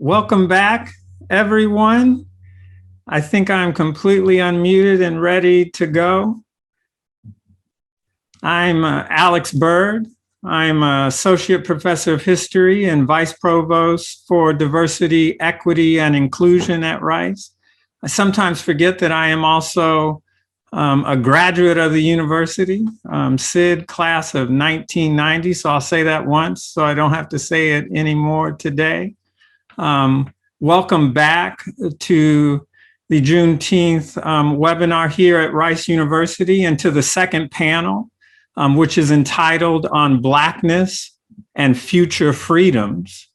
Welcome back, everyone. I think I'm completely unmuted and ready to go. I'm Alex Bird. I'm Associate Professor of History and Vice Provost for Diversity, Equity, and Inclusion at Rice. I sometimes forget that I am also a graduate of the university, SID class of 1990, so I'll say that once so I don't have to say it anymore today. Welcome back to the Juneteenth webinar here at Rice University and to the second panel, which is entitled On Blackness and Future Freedoms.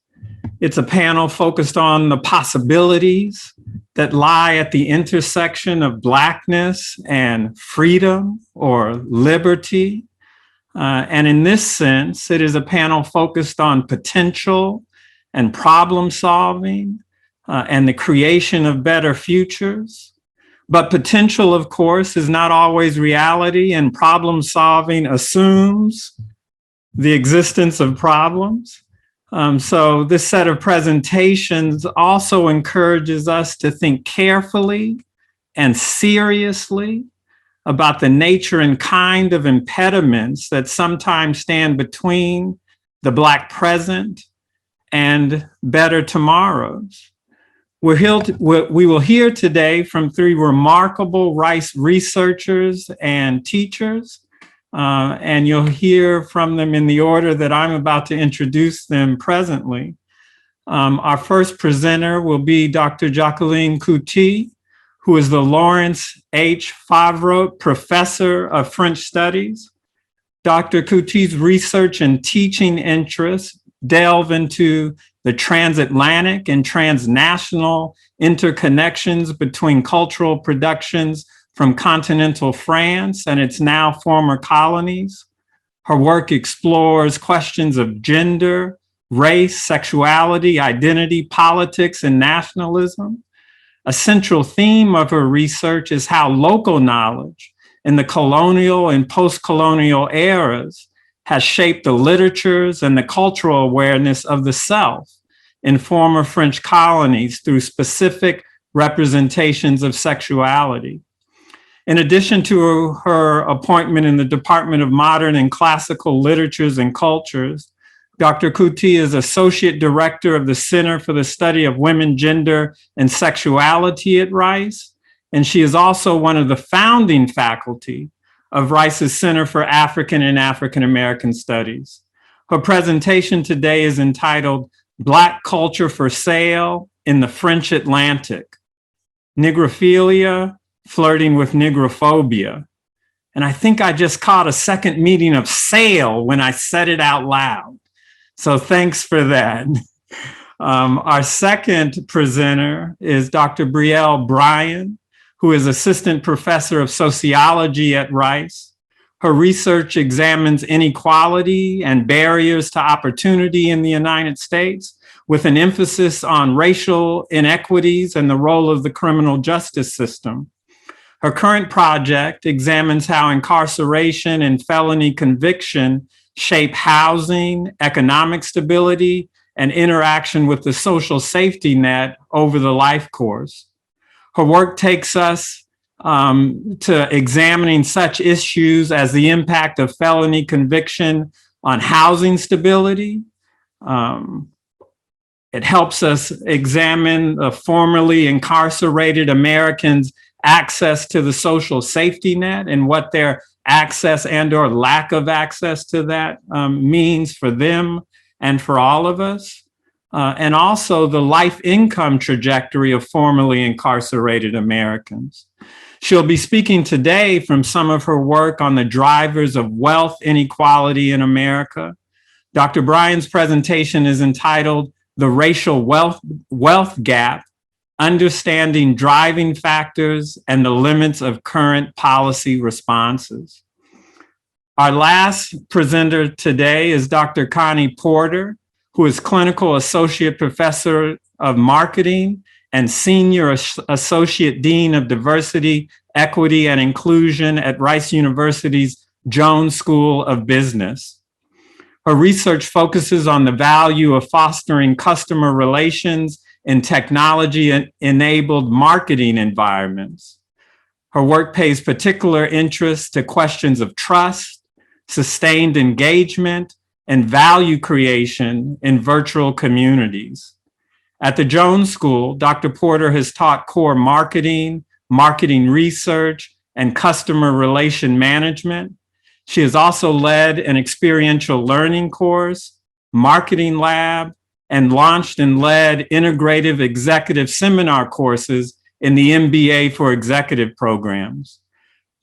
It's a panel focused on the possibilities that lie at the intersection of Blackness and freedom or liberty. And in this sense, it is a panel focused on potential and problem solving and the creation of better futures. But potential, of course, is not always reality, and problem solving assumes the existence of problems. So this set of presentations also encourages us to think carefully and seriously about the nature and kind of impediments that sometimes stand between the Black present and better tomorrows. We will hear today from three remarkable Rice researchers and teachers, and you'll hear from them in the order that I'm about to introduce them presently. Our first presenter will be Dr. Jacqueline Couti, who is the Lawrence H. Favreau Professor of French Studies. Dr. Couti's research and teaching interests delve into the transatlantic and transnational interconnections between cultural productions from continental France and its now former colonies. Her work explores questions of gender, race, sexuality, identity, politics, and nationalism. A central theme of her research is how local knowledge in the colonial and post-colonial eras has shaped the literatures and the cultural awareness of the South in former French colonies through specific representations of sexuality. In addition to her appointment in the Department of Modern and Classical Literatures and Cultures, Dr. Couti is Associate Director of the Center for the Study of Women, Gender, and Sexuality at Rice, and she is also one of the founding faculty of Rice's Center for African and African American Studies. Her presentation today is entitled Black Culture for Sale in the French Atlantic, Negrophilia, Flirting with Negrophobia. And I think I just caught a second meaning of sale when I said it out loud. So thanks for that. Our second presenter is Dr. Brielle Bryan, who is Assistant Professor of Sociology at Rice. Her research examines inequality and barriers to opportunity in the United States, with an emphasis on racial inequities and the role of the criminal justice system. Her current project examines how incarceration and felony conviction shape housing, economic stability, and interaction with the social safety net over the life course. Her work takes us to examining such issues as the impact of felony conviction on housing stability. It helps us examine the formerly incarcerated Americans' access to the social safety net and what their access and or lack of access to that means for them and for all of us. And also the life income trajectory of formerly incarcerated Americans. She'll be speaking today from some of her work on the drivers of wealth inequality in America. Dr. Bryan's presentation is entitled The Racial Wealth Gap, Understanding Driving Factors and the Limits of Current Policy Responses. Our last presenter today is Dr. Connie Porter, who is Clinical Associate Professor of Marketing and Senior Associate Dean of Diversity, Equity, and Inclusion at Rice University's Jones School of Business. Her research focuses on the value of fostering customer relations in technology-enabled marketing environments. Her work pays particular interest to questions of trust, sustained engagement, and value creation in virtual communities. At the Jones School, Dr. Porter has taught core marketing, marketing research, and customer relation management. She has also led an experiential learning course, marketing lab, and launched and led integrative executive seminar courses in the MBA for Executive programs.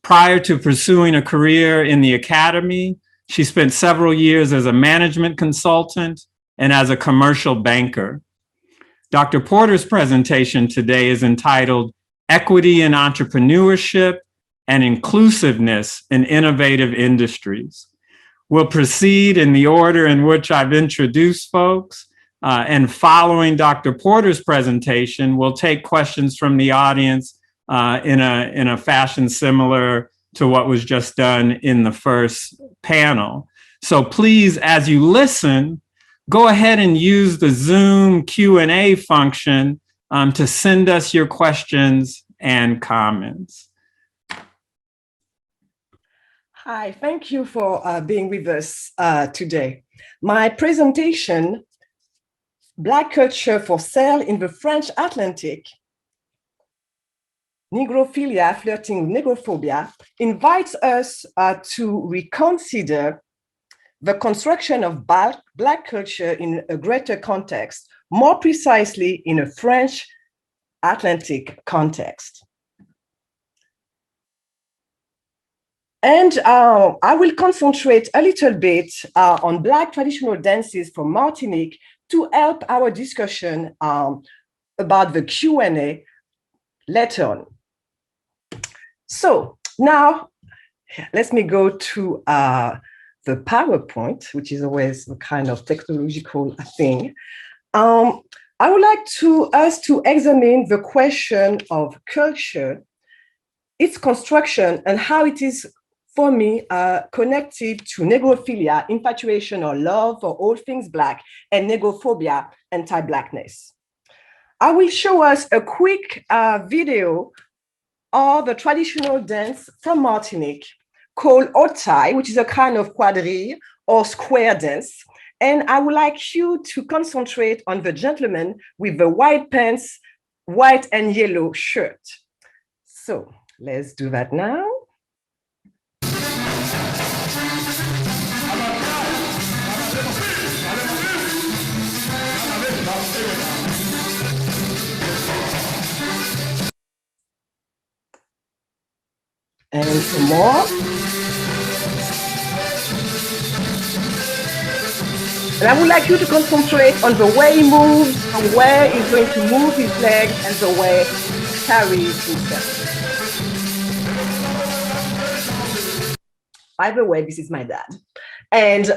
Prior to pursuing a career in the academy, she spent several years as a management consultant and as a commercial banker. Dr. Porter's presentation today is entitled Equity in Entrepreneurship and Inclusiveness in Innovative Industries. We'll proceed in the order in which I've introduced folks, and following Dr. Porter's presentation, we'll take questions from the audience in a fashion similar to what was just done in the first panel. So please, as you listen, go ahead and use the Zoom Q&A function to send us your questions and comments. Hi, thank you for being with us today. My presentation, Black Culture for Sale in the French Atlantic, Negrophilia Flirting with Negrophobia, invites us to reconsider the construction of Black culture in a greater context, more precisely in a French Atlantic context. And I will concentrate a little bit on Black traditional dances from Martinique to help our discussion about the Q&A later on. So now, let me go to the PowerPoint, which is always a kind of technological thing. I would like us to examine the question of culture, its construction, and how it is, for me, connected to negrophilia, infatuation or love for all things Black, and negrophobia, anti-Blackness. I will show us a quick video of the traditional dance from Martinique called Otai, which is a kind of quadrille or square dance. And I would like you to concentrate on the gentleman with the white pants, white and yellow shirt. So let's do that now. And some more. And I would like you to concentrate on the way he moves, the way he's going to move his legs, and the way he carries himself. By the way, this is my dad. And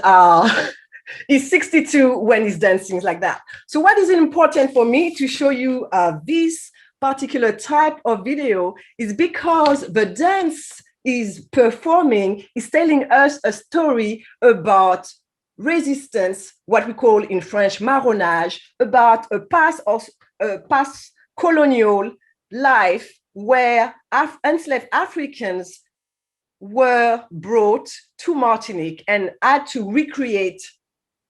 he's 62 when he's dancing like that. So what is important for me to show you this particular type of video is because the dance is performing, is telling us a story about resistance, what we call in French marronnage, about a past colonial life where enslaved Africans were brought to Martinique and had to recreate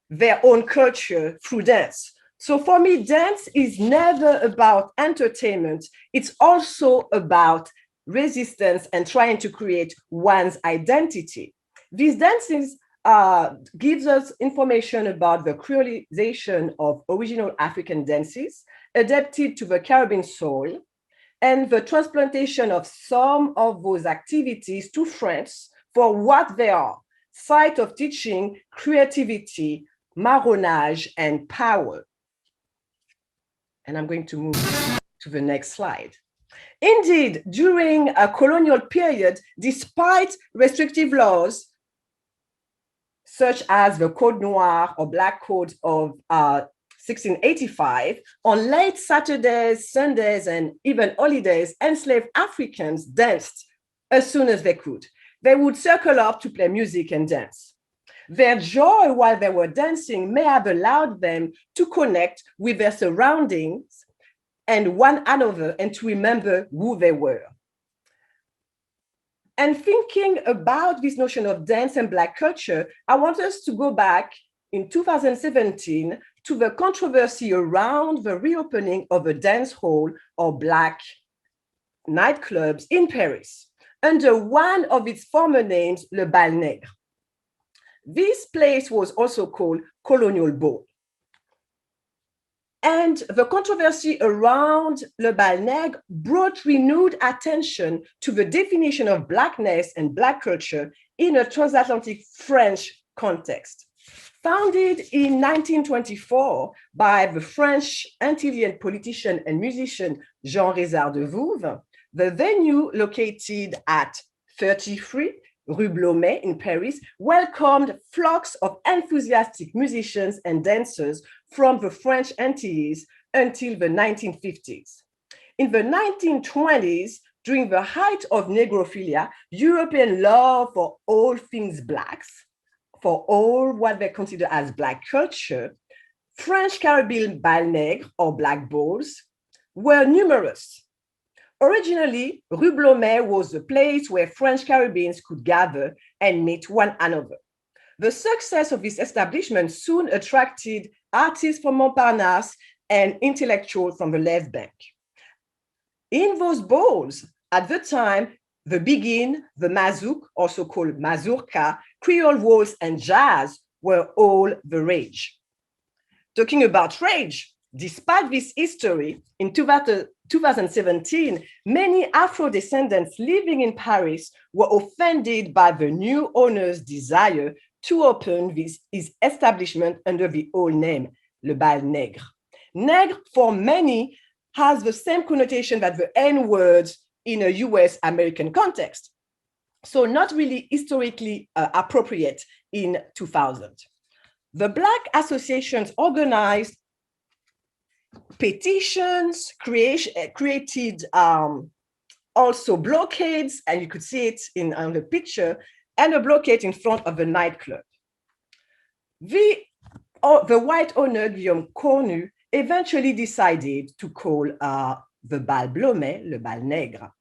their own culture through dance. So for me, dance is never about entertainment. It's also about resistance and trying to create one's identity. These dances gives us information about the creolization of original African dances, adapted to the Caribbean soul, and the transplantation of some of those activities to France for what they are: site of teaching, creativity, marronnage, and power. And I'm going to move to the next slide. Indeed, during a colonial period, despite restrictive laws, such as the Code Noir or Black Code of 1685, on late Saturdays, Sundays, and even holidays, enslaved Africans danced as soon as they could. They would circle up to play music and dance. Their joy while they were dancing may have allowed them to connect with their surroundings and one another and to remember who they were. And thinking about this notion of dance and Black culture, I want us to go back in 2017 to the controversy around the reopening of a dance hall or Black nightclubs in Paris under one of its former names, Le Bal Nègre. This place was also called Colonial Ball. And the controversy around Le Bal Nègre brought renewed attention to the definition of Blackness and Black culture in a transatlantic French context. Founded in 1924 by the French Antillean politician and musician Jean Rézard de Vouves, the venue located at 33 Rue Blomet in Paris welcomed flocks of enthusiastic musicians and dancers from the French Antilles until the 1950s. In the 1920s, during the height of negrophilia, European love for all things Blacks, for all what they consider as Black culture, French Caribbean bal nègre or Black balls were numerous. Originally, Rue Blomet was the place where French Caribbeans could gather and meet one another. The success of this establishment soon attracted artists from Montparnasse and intellectuals from the left bank. In those balls, at the time, the begin, the mazouk, also called mazurka, Creole waltz, and jazz were all the rage. Talking about rage, despite this history, in 2017, many Afro-descendants living in Paris were offended by the new owner's desire to open his establishment under the old name, Le Bal Nègre. Nègre, for many, has the same connotation that the N-word in a US American context. So not really historically appropriate in 2000. The Black associations organized petitions, created also blockades, and you could see it on the picture, and a blockade in front of the nightclub. The white owner, Guillaume Cornu, eventually decided to call the Bal Blomet, Le Bal Nègre.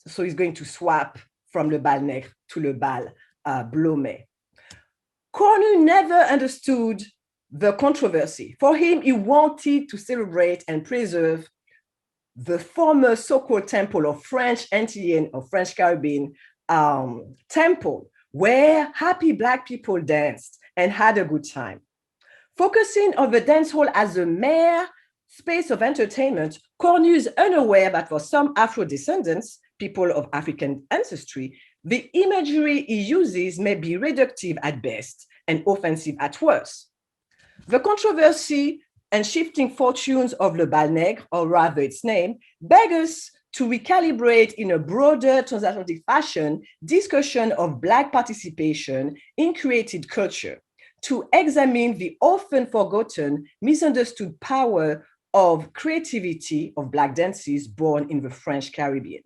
So he's going to swap from Le Bal Nègre to Le Bal Blomet. Cornu never understood the controversy. For him, he wanted to celebrate and preserve the former so-called temple of French Antillean or French Caribbean temple, where happy Black people danced and had a good time. Focusing on the dance hall as a mere space of entertainment, Cornu is unaware that for some Afro-descendants, people of African ancestry, the imagery he uses may be reductive at best and offensive at worst. The controversy and shifting fortunes of Le Bal Nègre, or rather its name, beg us to recalibrate in a broader transatlantic fashion discussion of Black participation in created culture, to examine the often forgotten, misunderstood power of creativity of Black dances born in the French Caribbean.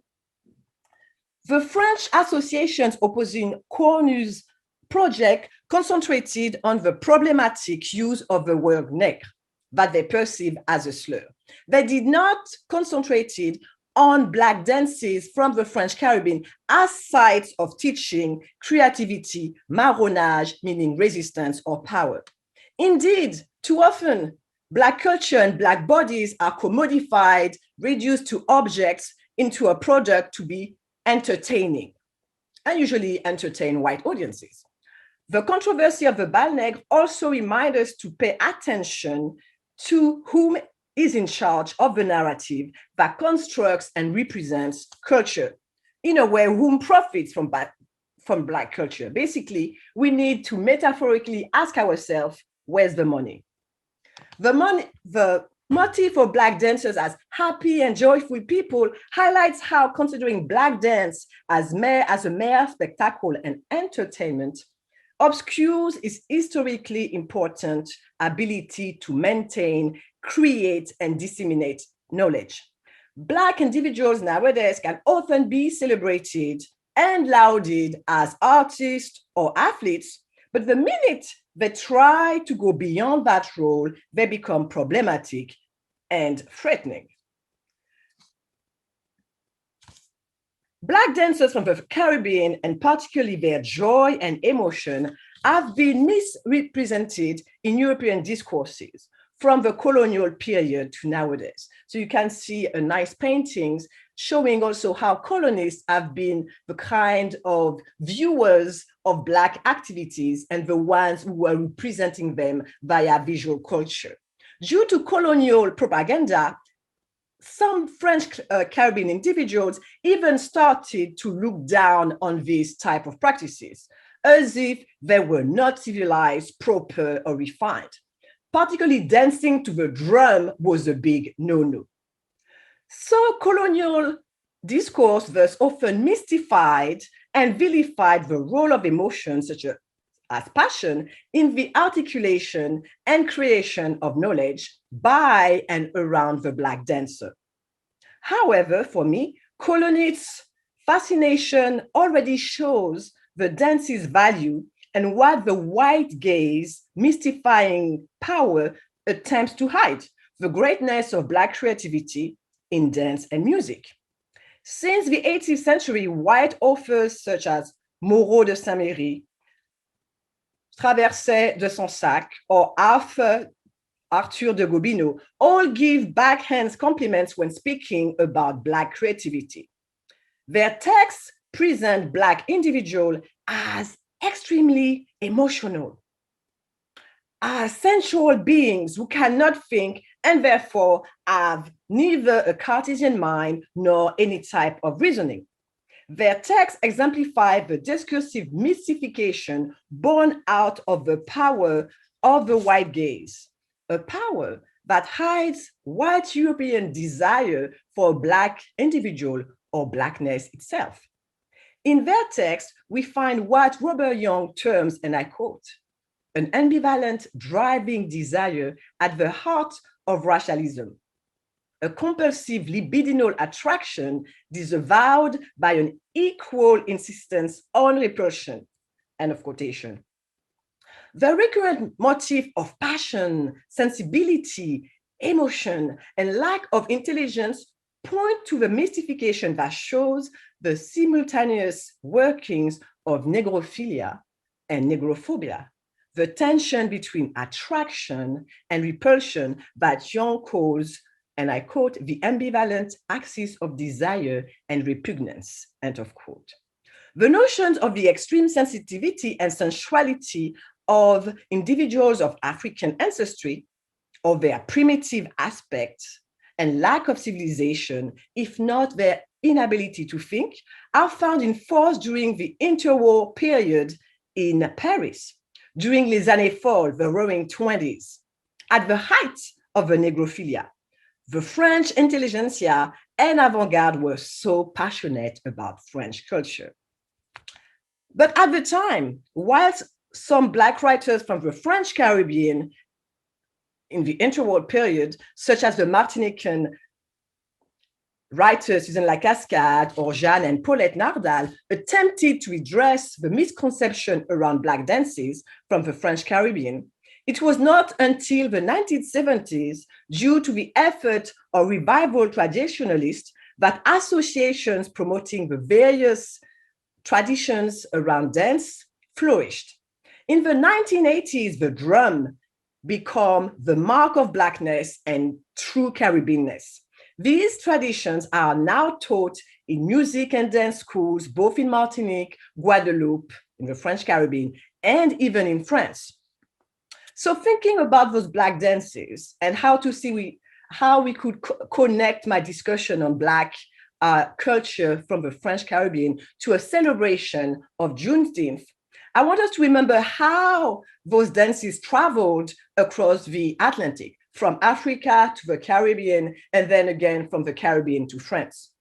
The French associations opposing Cornu's project concentrated on the problematic use of the word nègre that they perceive as a slur. They did not concentrate on Black dances from the French Caribbean as sites of teaching, creativity, marronnage, meaning resistance or power. Indeed, too often, Black culture and Black bodies are commodified, reduced to objects, into a product to be entertaining, and usually entertain white audiences. The controversy of the Bal Nègre also reminds us to pay attention to whom is in charge of the narrative that constructs and represents culture, in a way whom profits from Black culture. Basically, we need to metaphorically ask ourselves, where's the money? The motive for Black dancers as happy and joyful people highlights how considering Black dance as a mere spectacle and entertainment obscures its historically important ability to maintain, create, and disseminate knowledge. Black individuals nowadays can often be celebrated and lauded as artists or athletes, but the minute they try to go beyond that role, they become problematic and threatening. Black dancers from the Caribbean, and particularly their joy and emotion, have been misrepresented in European discourses from the colonial period to nowadays. So you can see a nice paintings showing also how colonists have been the kind of viewers of Black activities and the ones who were representing them via visual culture. Due to colonial propaganda, some French Caribbean individuals even started to look down on these type of practices, as if they were not civilized, proper, or refined. Particularly dancing to the drum was a big no-no. So colonial discourse thus often mystified and vilified the role of emotions such as passion in the articulation and creation of knowledge by and around the Black dancer. However, for me, colonists' fascination already shows the dance's value and what the white gaze mystifying power attempts to hide, the greatness of Black creativity in dance and music. Since the 18th century, white authors such as Moreau de Saint-Méry, Traverset de Sansac, or Arthur de Gobineau all give backhand compliments when speaking about Black creativity. Their texts present Black individuals as extremely emotional, as sensual beings who cannot think and therefore have neither a Cartesian mind nor any type of reasoning. Their texts exemplify the discursive mystification born out of the power of the white gaze, a power that hides white European desire for a Black individual or Blackness itself. In their text, we find what Robert Young terms, and I quote, an ambivalent driving desire at the heart of racialism, a compulsive libidinal attraction disavowed by an equal insistence on repulsion, end of quotation. The recurrent motif of passion, sensibility, emotion, and lack of intelligence point to the mystification that shows the simultaneous workings of negrophilia and negrophobia, the tension between attraction and repulsion that Young calls, and I quote, the ambivalent axis of desire and repugnance, end of quote. The notions of the extreme sensitivity and sensuality of individuals of African ancestry, of their primitive aspects and lack of civilization, if not their inability to think, are found in force during the interwar period in Paris, during les années folles, the Roaring Twenties, at the height of the negrophilia. The French intelligentsia and avant-garde were so passionate about French culture. But at the time, whilst some Black writers from the French Caribbean in the interwar period, such as the Martinican writers Susan Lacascade or Jeanne and Paulette Nardal, attempted to redress the misconception around Black dances from the French Caribbean, it was not until the 1970s, due to the effort of revival traditionalists, that associations promoting the various traditions around dance flourished. In the 1980s, the drum became the mark of Blackness and true Caribbeanness. These traditions are now taught in music and dance schools, both in Martinique, Guadeloupe, in the French Caribbean, and even in France. So thinking about those Black dances and how we could connect my discussion on Black culture from the French Caribbean to a celebration of Juneteenth, I want us to remember how those dances traveled across the Atlantic, from Africa to the Caribbean, and then again from the Caribbean to France.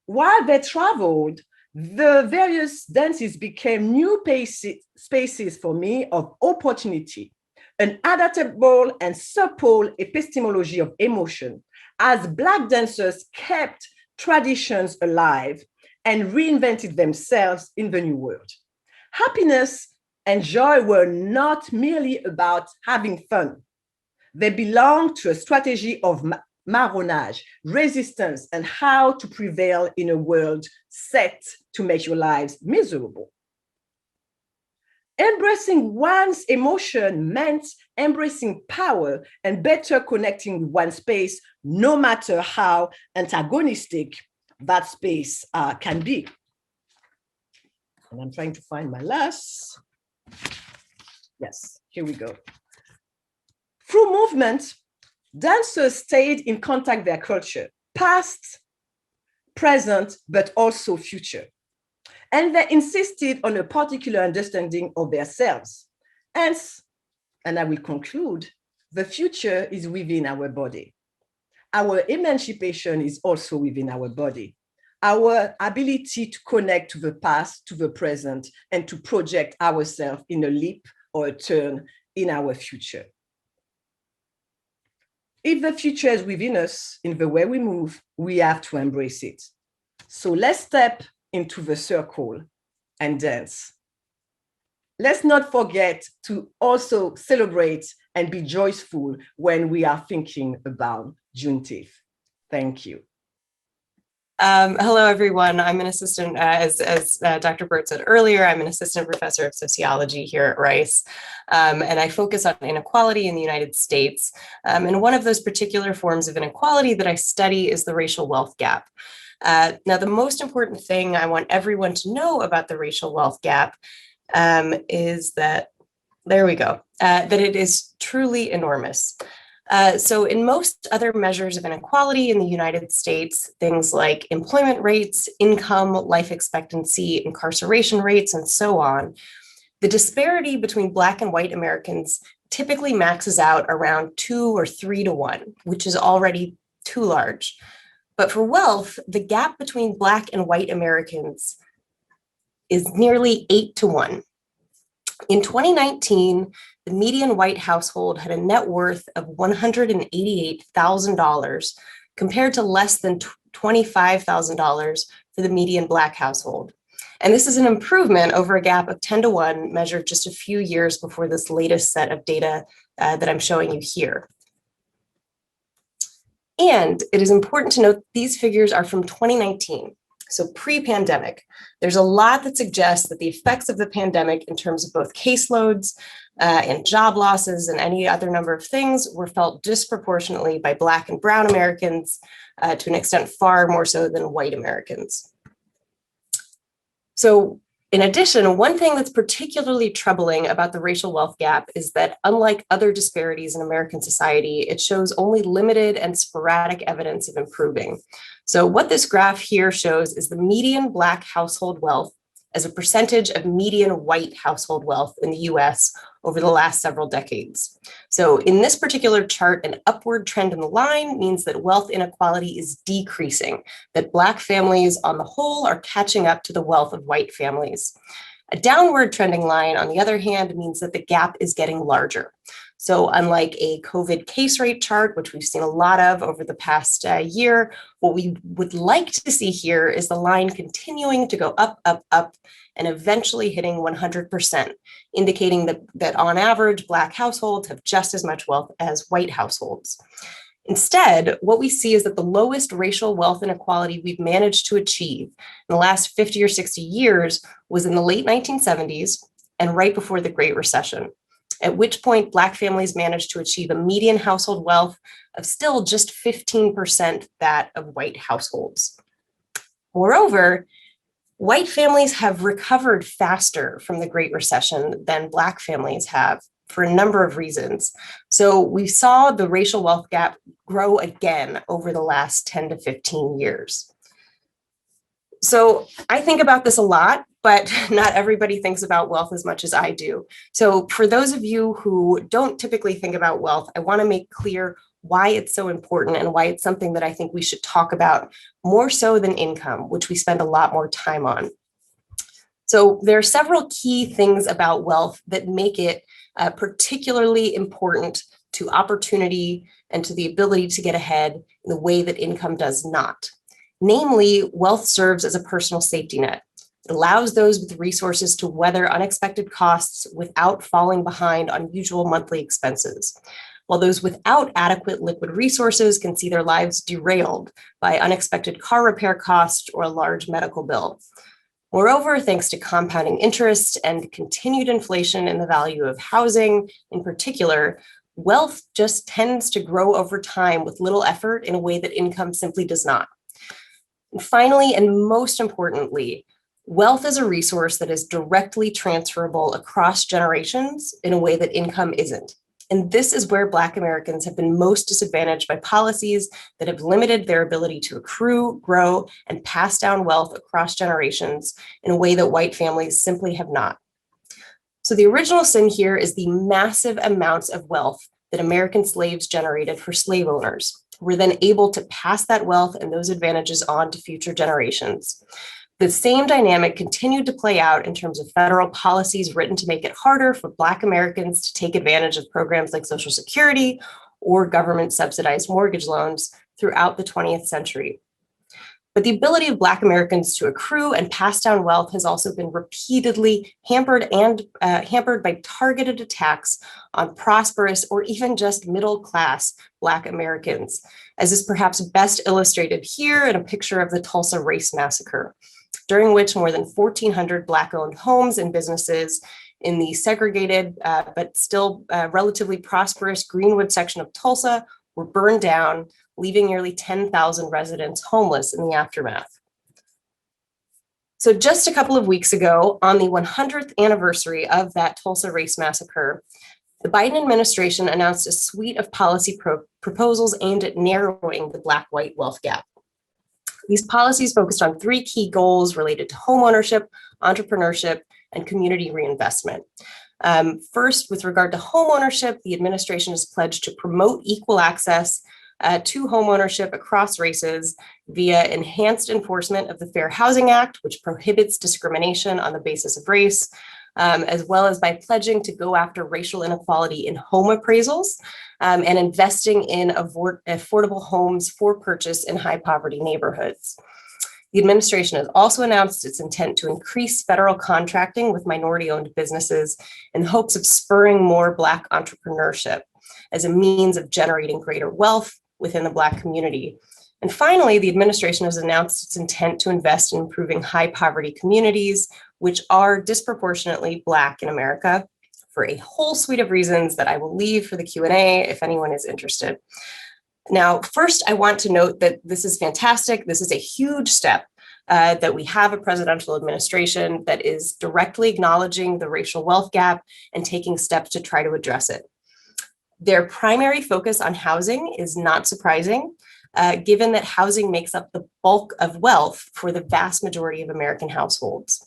While they traveled, the various dances became new spaces for me of opportunity, an adaptable and supple epistemology of emotion, as Black dancers kept traditions alive and reinvented themselves in the new world. Happiness and joy were not merely about having fun. They belonged to a strategy of marronage, resistance, and how to prevail in a world set to make your lives miserable. Embracing one's emotion meant embracing power and better connecting with one's space, no matter how antagonistic that space can be. And I'm trying to find my last. Yes, here we go. Through movement, dancers stayed in contact with their culture, past, present, but also future. And they insisted on a particular understanding of themselves. Hence, and I will conclude, the future is within our body. Our emancipation is also within our body. Our ability to connect to the past, to the present, and to project ourselves in a leap or a turn in our future. If the future is within us, in the way we move, we have to embrace it. So let's step into the circle and dance. Let's not forget to also celebrate and be joyful when we are thinking about Juneteenth. Thank you. Hello, everyone. I'm an assistant, as Dr. Burt said earlier, I'm an assistant professor of sociology here at Rice, and I focus on inequality in the United States. And one of those particular forms of inequality that I study is the racial wealth gap. Now, the most important thing I want everyone to know about the racial wealth gap is that, there we go, that it is truly enormous. So in most other measures of inequality in the United States, things like employment rates, income, life expectancy, incarceration rates, and so on, the disparity between Black and white Americans typically maxes out around 2 or 3 to 1, which is already too large. But for wealth, the gap between Black and white Americans is nearly 8 to 1. In 2019, the median white household had a net worth of $188,000 compared to less than $25,000 for the median Black household. And this is an improvement over a gap of 10 to 1 measured just a few years before this latest set of data that I'm showing you here. And it is important to note these figures are from 2019. So pre-pandemic. There's a lot that suggests that the effects of the pandemic in terms of both caseloads and job losses and any other number of things were felt disproportionately by Black and brown Americans to an extent far more so than white Americans. So in addition, one thing that's particularly troubling about the racial wealth gap is that unlike other disparities in American society, it shows only limited and sporadic evidence of improving. So what this graph here shows is the median Black household wealth as a percentage of median white household wealth in the US over the last several decades. So in this particular chart, an upward trend in the line means that wealth inequality is decreasing, that Black families on the whole are catching up to the wealth of white families. A downward trending line, on the other hand, means that the gap is getting larger. So unlike a COVID case rate chart, which we've seen a lot of over the past year, what we would like to see here is the line continuing to go up, up, up, and eventually hitting 100%, indicating that on average, Black households have just as much wealth as white households. Instead, what we see is that the lowest racial wealth inequality we've managed to achieve in the last 50 or 60 years was in the late 1970s and right before the Great Recession, at which point Black families managed to achieve a median household wealth of still just 15% that of white households. Moreover, white families have recovered faster from the Great Recession than Black families have for a number of reasons. So we saw the racial wealth gap grow again over the last 10 to 15 years. So I think about this a lot, but not everybody thinks about wealth as much as I do. So for those of you who don't typically think about wealth, I want to make clear why it's so important and why it's something that I think we should talk about more so than income, which we spend a lot more time on. So there are several key things about wealth that make it particularly important to opportunity and to the ability to get ahead in the way that income does not. Namely, wealth serves as a personal safety net. It allows those with resources to weather unexpected costs without falling behind on usual monthly expenses. while those without adequate liquid resources can see their lives derailed by unexpected car repair costs or a large medical bill. Moreover, thanks to compounding interest and continued inflation in the value of housing in particular, wealth just tends to grow over time with little effort in a way that income simply does not. And finally, and most importantly, wealth is a resource that is directly transferable across generations in a way that income isn't. And this is where Black Americans have been most disadvantaged by policies that have limited their ability to accrue, grow, and pass down wealth across generations in a way that white families simply have not. So the original sin here is the massive amounts of wealth that American slaves generated for slave owners, who were then able to pass that wealth and those advantages on to future generations. The same dynamic continued to play out in terms of federal policies written to make it harder for Black Americans to take advantage of programs like Social Security or government subsidized mortgage loans throughout the 20th century. But the ability of Black Americans to accrue and pass down wealth has also been repeatedly hampered by targeted attacks on prosperous or even just middle-class Black Americans, as is perhaps best illustrated here in a picture of the Tulsa race massacre, during which more than 1,400 Black-owned homes and businesses in the segregated but still relatively prosperous Greenwood section of Tulsa were burned down, leaving nearly 10,000 residents homeless in the aftermath. So just a couple of weeks ago, on the 100th anniversary of that Tulsa race massacre, the Biden administration announced a suite of policy proposals aimed at narrowing the Black-white wealth gap. These policies focused on three key goals related to homeownership, entrepreneurship, and community reinvestment. First, with regard to homeownership, the administration has pledged to promote equal access to homeownership across races via enhanced enforcement of the Fair Housing Act, which prohibits discrimination on the basis of race, as well as by pledging to go after racial inequality in home appraisals and investing in affordable homes for purchase in high poverty neighborhoods. The administration has also announced its intent to increase federal contracting with minority-owned businesses in hopes of spurring more Black entrepreneurship as a means of generating greater wealth within the Black community. And finally, the administration has announced its intent to invest in improving high poverty communities, which are disproportionately Black in America, for a whole suite of reasons that I will leave for the Q&A if anyone is interested. Now, first, I want to note that this is fantastic. This is a huge step that we have a presidential administration that is directly acknowledging the racial wealth gap and taking steps to try to address it. Their primary focus on housing is not surprising, given that housing makes up the bulk of wealth for the vast majority of American households.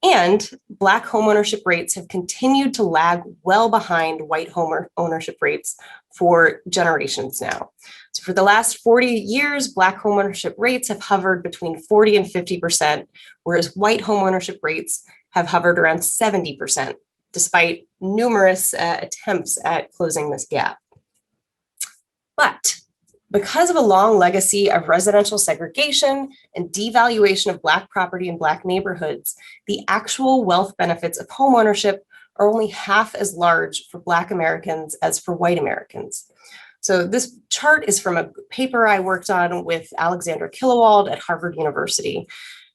And Black homeownership rates have continued to lag well behind white home ownership rates for generations now. So for the last 40 years, Black homeownership rates have hovered between 40 and 50%, whereas white homeownership rates have hovered around 70%, despite numerous attempts at closing this gap. But because of a long legacy of residential segregation and devaluation of Black property in Black neighborhoods, the actual wealth benefits of homeownership are only half as large for Black Americans as for white Americans. So this chart is from a paper I worked on with Alexandra Killewald at Harvard University.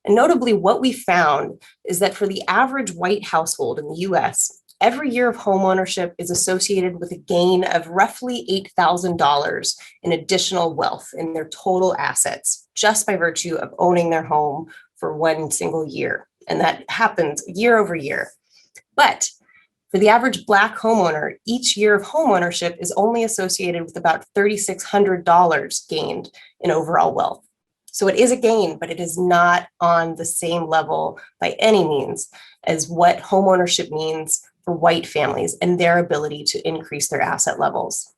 And notably, what we found is that for the average white household in the US, every year of homeownership is associated with a gain of roughly $8,000 in additional wealth in their total assets, just by virtue of owning their home for one single year. And that happens year over year. But for the average Black homeowner, each year of homeownership is only associated with about $3,600 gained in overall wealth. So it is a gain, but it is not on the same level by any means as what homeownership means for white families and their ability to increase their asset levels.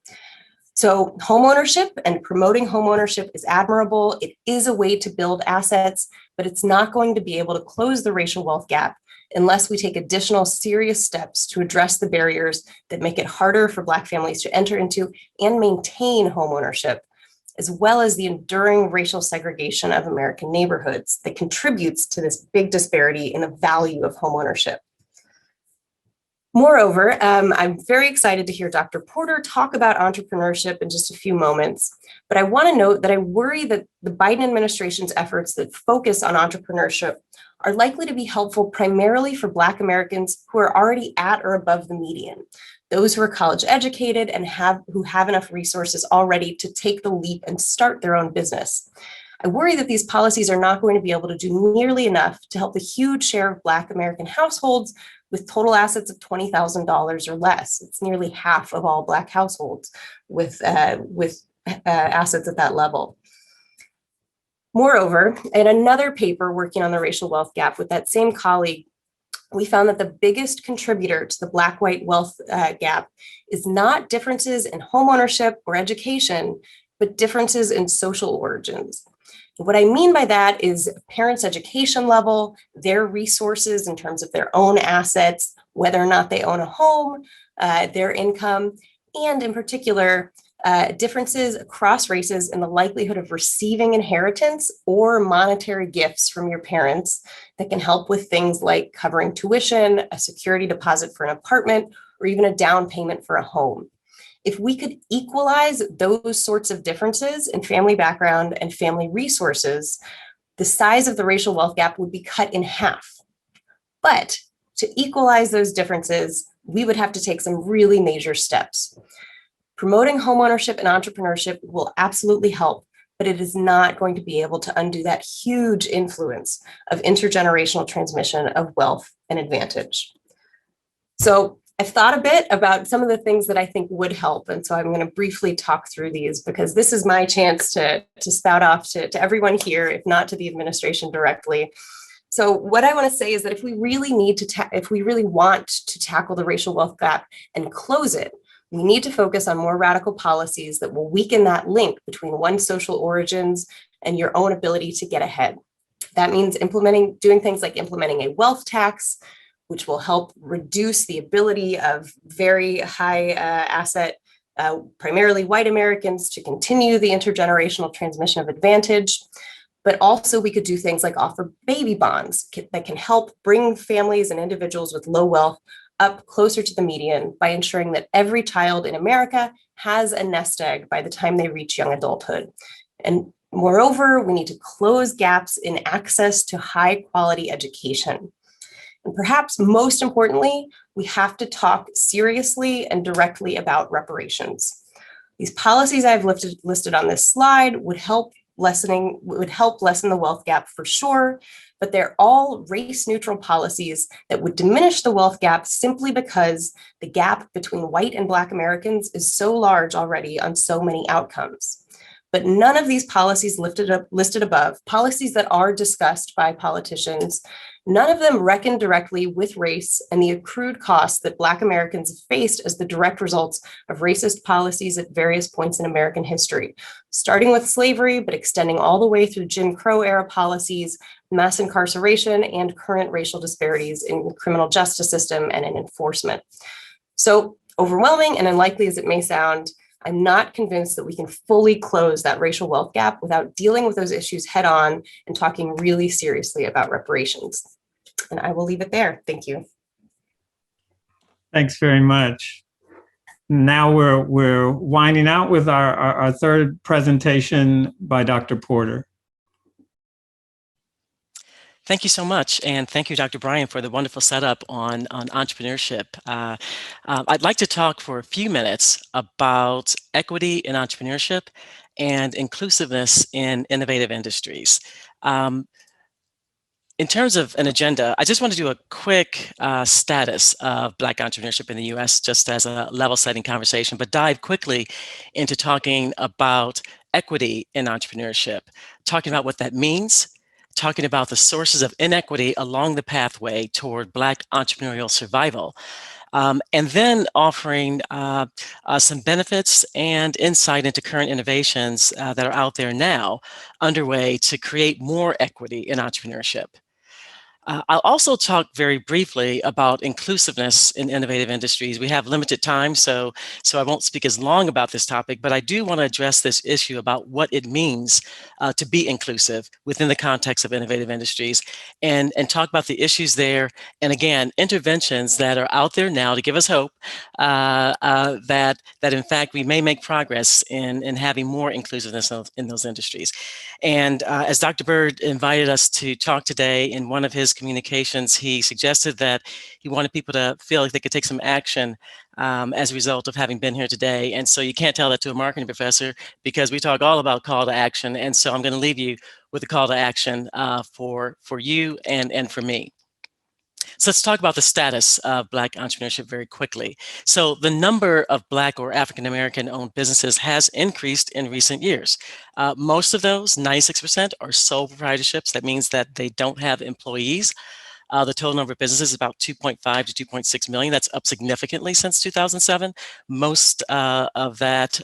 So homeownership and promoting homeownership is admirable. It is a way to build assets, but it's not going to be able to close the racial wealth gap unless we take additional serious steps to address the barriers that make it harder for Black families to enter into and maintain homeownership, as well as the enduring racial segregation of American neighborhoods that contributes to this big disparity in the value of homeownership. Moreover, I'm very excited to hear Dr. Porter talk about entrepreneurship in just a few moments, but I want to note that I worry that the Biden administration's efforts that focus on entrepreneurship are likely to be helpful primarily for Black Americans who are already at or above the median, those who are college educated and who have enough resources already to take the leap and start their own business. I worry that these policies are not going to be able to do nearly enough to help the huge share of Black American households with total assets of $20,000 or less. It's nearly half of all Black households with assets at that level. Moreover, in another paper working on the racial wealth gap with that same colleague, we found that the biggest contributor to the Black-white wealth gap is not differences in homeownership or education, but differences in social origins. What I mean by that is parents' education level, their resources in terms of their own assets, whether or not they own a home, their income, and in particular, differences across races in the likelihood of receiving inheritance or monetary gifts from your parents that can help with things like covering tuition, a security deposit for an apartment, or even a down payment for a home. If we could equalize those sorts of differences in family background and family resources, the size of the racial wealth gap would be cut in half. But to equalize those differences, we would have to take some really major steps. Promoting homeownership and entrepreneurship will absolutely help, but it is not going to be able to undo that huge influence of intergenerational transmission of wealth and advantage. So I've thought a bit about some of the things that I think would help. And so I'm going to briefly talk through these because this is my chance to spout off to everyone here, if not to the administration directly. So what I want to say is that if we really want to tackle the racial wealth gap and close it, we need to focus on more radical policies that will weaken that link between one's social origins and your own ability to get ahead. That means doing things like implementing a wealth tax, which will help reduce the ability of very high asset, primarily white Americans to continue the intergenerational transmission of advantage. But also we could do things like offer baby bonds that can help bring families and individuals with low wealth up closer to the median by ensuring that every child in America has a nest egg by the time they reach young adulthood. And moreover, we need to close gaps in access to high quality education. And perhaps most importantly, we have to talk seriously and directly about reparations. These policies I've listed on this slide would help lessen the wealth gap for sure, but they're all race-neutral policies that would diminish the wealth gap simply because the gap between white and Black Americans is so large already on so many outcomes. But none of these policies listed above, policies that are discussed by politicians, none of them reckon directly with race and the accrued costs that Black Americans have faced as the direct results of racist policies at various points in American history, starting with slavery, but extending all the way through Jim Crow era policies, mass incarceration, and current racial disparities in the criminal justice system and in enforcement. So overwhelming and unlikely as it may sound, I'm not convinced that we can fully close that racial wealth gap without dealing with those issues head on and talking really seriously about reparations. And I will leave it there. Thank you. Thanks very much. Now we're winding out with our third presentation by Dr. Porter. Thank you so much. And thank you, Dr. Bryan, for the wonderful setup on entrepreneurship. I'd like to talk for a few minutes about equity in entrepreneurship and inclusiveness in innovative industries. In terms of an agenda, I just want to do a quick status of Black entrepreneurship in the US, just as a level-setting conversation, but dive quickly into talking about equity in entrepreneurship, talking about what that means, talking about the sources of inequity along the pathway toward Black entrepreneurial survival, and then offering some benefits and insight into current innovations that are out there now underway to create more equity in entrepreneurship. I'll also talk very briefly about inclusiveness in innovative industries. We have limited time, so I won't speak as long about this topic, but I do want to address this issue about what it means to be inclusive within the context of innovative industries, and talk about the issues there, and again, interventions that are out there now to give us hope that in fact we may make progress in having more inclusiveness in those industries. And as Dr. Bird invited us to talk today, in one of his communications, he suggested that he wanted people to feel like they could take some action as a result of having been here today. And so you can't tell that to a marketing professor, because we talk all about call to action. And so I'm going to leave you with a call to action for you and for me. So let's talk about the status of Black entrepreneurship very quickly. So the number of Black or African-American owned businesses has increased in recent years. Most of those, 96%, are sole proprietorships. That means that they don't have employees. The total number of businesses is about 2.5 to 2.6 million. That's up significantly since 2007. Most of that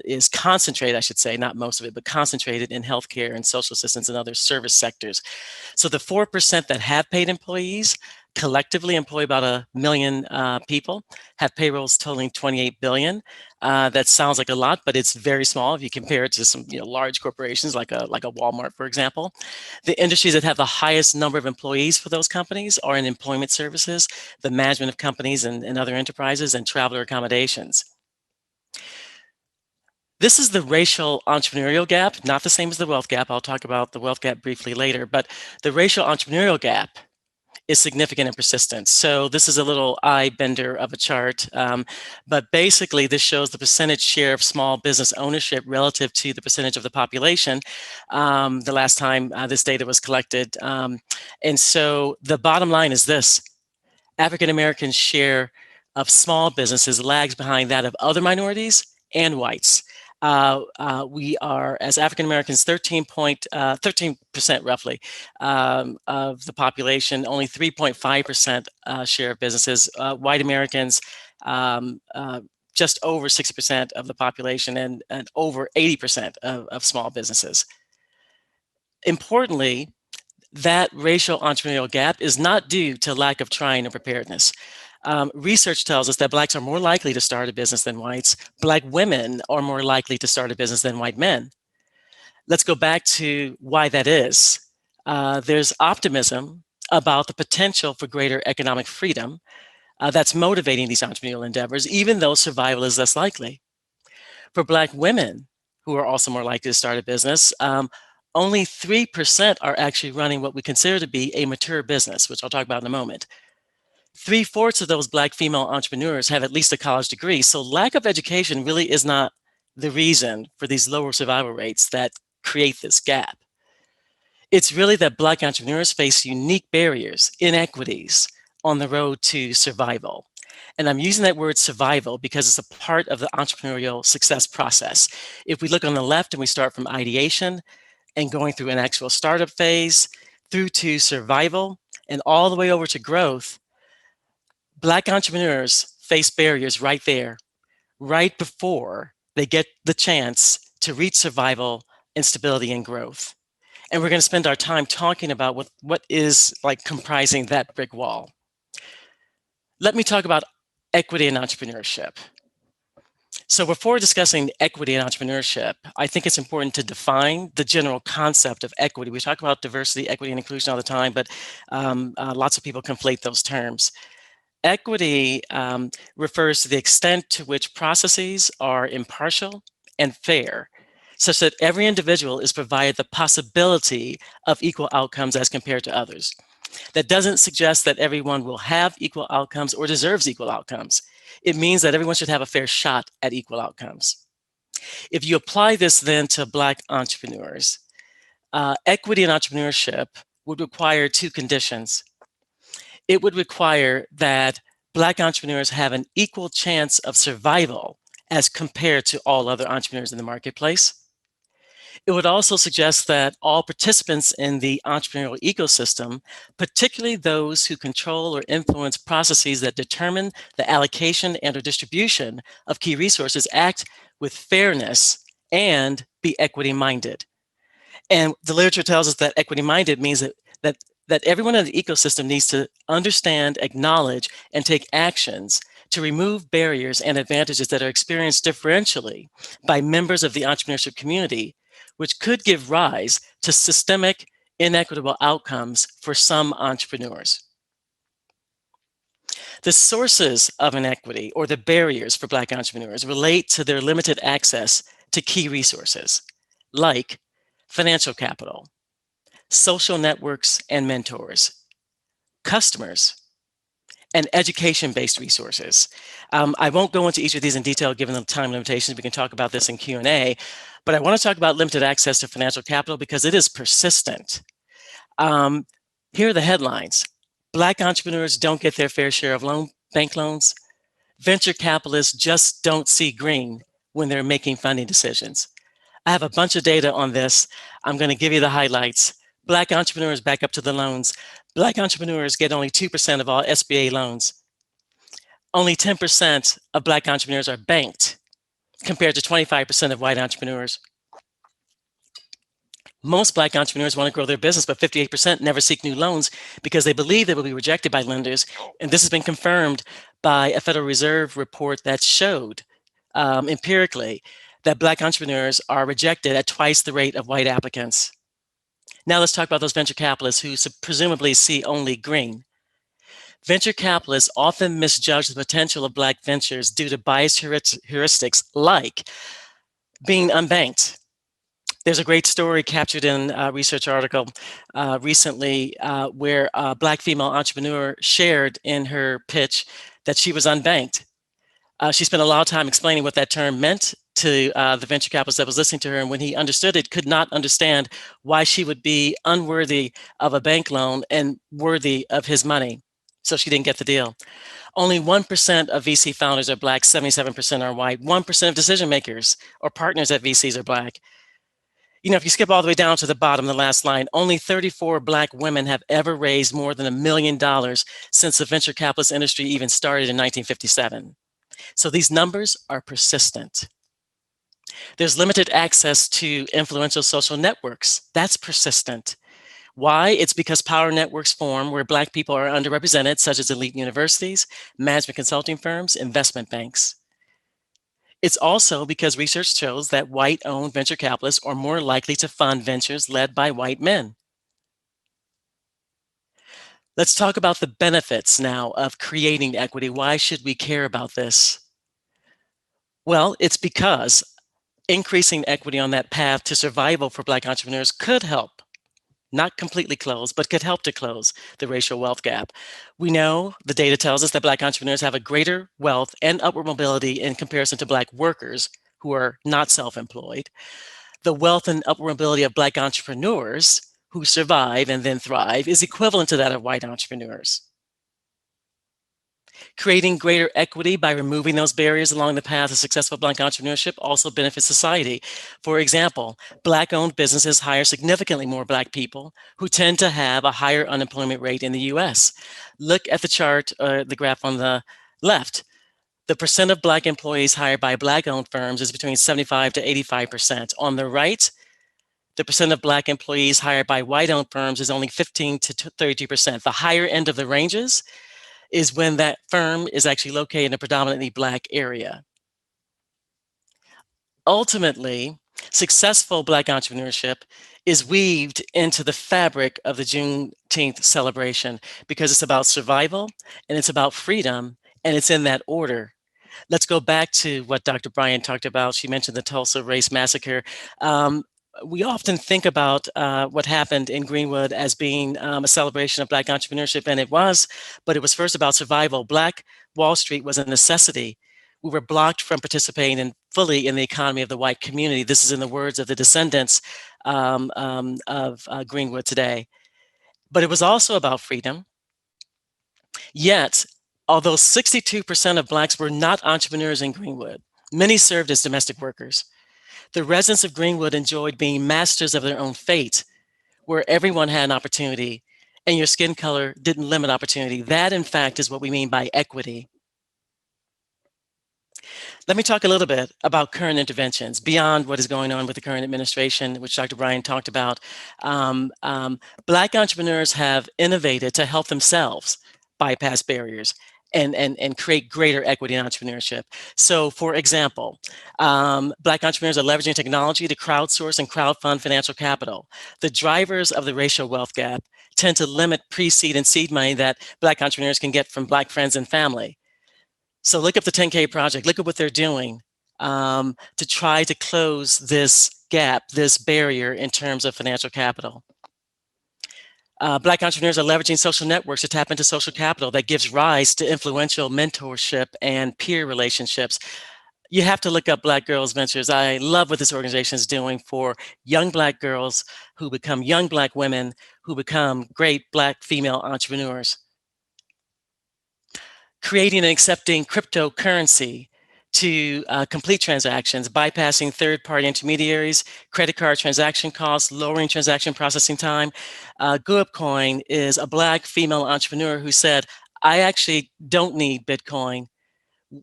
is concentrated, I should say, not most of it, but concentrated in healthcare and social assistance and other service sectors. So the 4% that have paid employees collectively employ about 1 million people, have payrolls totaling 28 billion. That sounds like a lot, but it's very small if you compare it to some large corporations like a Walmart, for example. The industries that have the highest number of employees for those companies are in employment services, the management of companies and other enterprises, and traveler accommodations. This is the racial entrepreneurial gap, not the same as the wealth gap. I'll talk about the wealth gap briefly later, but the racial entrepreneurial gap is significant and persistent. So this is a little eye bender of a chart, but basically this shows the percentage share of small business ownership relative to the percentage of the population the last time this data was collected. And so the bottom line is this: African Americans' share of small businesses lags behind that of other minorities and whites. We are, as African Americans, 13% roughly of the population, only 3.5% share of businesses. White Americans, just over 60% of the population, and over 80% of small businesses. Importantly, that racial entrepreneurial gap is not due to lack of trying or preparedness. Research tells us that Blacks are more likely to start a business than whites. Black women are more likely to start a business than white men. Let's go back to why that is. There's optimism about the potential for greater economic freedom that's motivating these entrepreneurial endeavors, even though survival is less likely. For Black women, who are also more likely to start a business, only 3% are actually running what we consider to be a mature business, which I'll talk about in a moment. 3/4 of those Black female entrepreneurs have at least a college degree. So lack of education really is not the reason for these lower survival rates that create this gap. It's really that Black entrepreneurs face unique barriers, inequities on the road to survival. And I'm using that word survival because it's a part of the entrepreneurial success process. If we look on the left and we start from ideation and going through an actual startup phase through to survival and all the way over to growth, Black entrepreneurs face barriers right there, right before they get the chance to reach survival and stability and growth. And we're going to spend our time talking about what is like comprising that brick wall. Let me talk about equity and entrepreneurship. So before discussing equity and entrepreneurship, I think it's important to define the general concept of equity. We talk about diversity, equity, and inclusion all the time, but lots of people conflate those terms. Equity refers to the extent to which processes are impartial and fair, such that every individual is provided the possibility of equal outcomes as compared to others. That doesn't suggest that everyone will have equal outcomes or deserves equal outcomes. It means that everyone should have a fair shot at equal outcomes. If you apply this then to Black entrepreneurs, equity in entrepreneurship would require two conditions. It would require that Black entrepreneurs have an equal chance of survival as compared to all other entrepreneurs in the marketplace. It would also suggest that all participants in the entrepreneurial ecosystem, particularly those who control or influence processes that determine the allocation and or distribution of key resources, act with fairness and be equity-minded. And the literature tells us that equity-minded means that that everyone in the ecosystem needs to understand, acknowledge, and take actions to remove barriers and advantages that are experienced differentially by members of the entrepreneurship community, which could give rise to systemic inequitable outcomes for some entrepreneurs. The sources of inequity or the barriers for Black entrepreneurs relate to their limited access to key resources like financial capital, social networks and mentors, customers, and education-based resources. I won't go into each of these in detail given the time limitations. We can talk about this in Q&A, but I want to talk about limited access to financial capital because it is persistent. Here are the headlines. Black entrepreneurs don't get their fair share of bank loans. Venture capitalists just don't see green when they're making funding decisions. I have a bunch of data on this. I'm going to give you the highlights. Black entrepreneurs back up to the loans. Black entrepreneurs get only 2% of all SBA loans. Only 10% of Black entrepreneurs are banked compared to 25% of white entrepreneurs. Most Black entrepreneurs want to grow their business, but 58% never seek new loans because they believe they will be rejected by lenders. And this has been confirmed by a Federal Reserve report that showed empirically that Black entrepreneurs are rejected at twice the rate of white applicants. Now let's talk about those venture capitalists who presumably see only green. Venture capitalists often misjudge the potential of Black ventures due to biased heuristics like being unbanked. There's a great story captured in a research article recently where a Black female entrepreneur shared in her pitch that she was unbanked. She spent a lot of time explaining what that term meant to the venture capitalist that was listening to her, and when he understood it, could not understand why she would be unworthy of a bank loan and worthy of his money. So she didn't get the deal. Only 1% of VC founders are Black, 77% are white. 1% of decision makers or partners at VCs are Black. You know, if you skip all the way down to the bottom, the last line, only 34 Black women have ever raised more than $1 million since the venture capitalist industry even started in 1957. So these numbers are persistent. There's limited access to influential social networks. That's persistent. Why? It's because power networks form where Black people are underrepresented, such as elite universities, management consulting firms, investment banks. It's also because research shows that white-owned venture capitalists are more likely to fund ventures led by white men. Let's talk about the benefits now of creating equity. Why should we care about this? Well, it's because increasing equity on that path to survival for Black entrepreneurs could help, not completely close, but could help to close the racial wealth gap. We know the data tells us that Black entrepreneurs have a greater wealth and upward mobility in comparison to Black workers who are not self-employed. The wealth and upward mobility of Black entrepreneurs who survive and then thrive is equivalent to that of white entrepreneurs. Creating greater equity by removing those barriers along the path of successful Black entrepreneurship also benefits society. For example, Black-owned businesses hire significantly more Black people who tend to have a higher unemployment rate in the US. Look at the chart, the graph on the left. The percent of Black employees hired by Black-owned firms is between 75 to 85%. On the right, the percent of Black employees hired by white-owned firms is only 15 to 32%. The higher end of the ranges is when that firm is actually located in a predominantly Black area. Ultimately, successful Black entrepreneurship is weaved into the fabric of the Juneteenth celebration because it's about survival and it's about freedom, and it's in that order. Let's go back to what Dr. Bryan talked about. She mentioned the Tulsa race massacre. We often think about what happened in Greenwood as being a celebration of Black entrepreneurship, and it was, but it was first about survival. Black Wall Street was a necessity. We were blocked from participating fully in the economy of the white community. This is in the words of the descendants of Greenwood today. But it was also about freedom. Yet, although 62% of Blacks were not entrepreneurs in Greenwood, many served as domestic workers. The residents of Greenwood enjoyed being masters of their own fate, where everyone had an opportunity and your skin color didn't limit opportunity. That, in fact, is what we mean by equity. Let me talk a little bit about current interventions beyond what is going on with the current administration, which Dr. Bryan talked about. Black entrepreneurs have innovated to help themselves bypass barriers and create greater equity in entrepreneurship. So, for example, Black entrepreneurs are leveraging technology to crowdsource and crowdfund financial capital. The drivers of the racial wealth gap tend to limit pre-seed and seed money that Black entrepreneurs can get from Black friends and family. So look up the 10K project, look at what they're doing to try to close this gap, this barrier in terms of financial capital. Black entrepreneurs are leveraging social networks to tap into social capital that gives rise to influential mentorship and peer relationships. You have to look up Black Girls Ventures. I love what this organization is doing for young Black girls who become young Black women who become great Black female entrepreneurs. Creating and accepting cryptocurrency to complete transactions, bypassing third-party intermediaries, credit card transaction costs, lowering transaction processing time. Coin is a Black female entrepreneur who said, I actually don't need Bitcoin.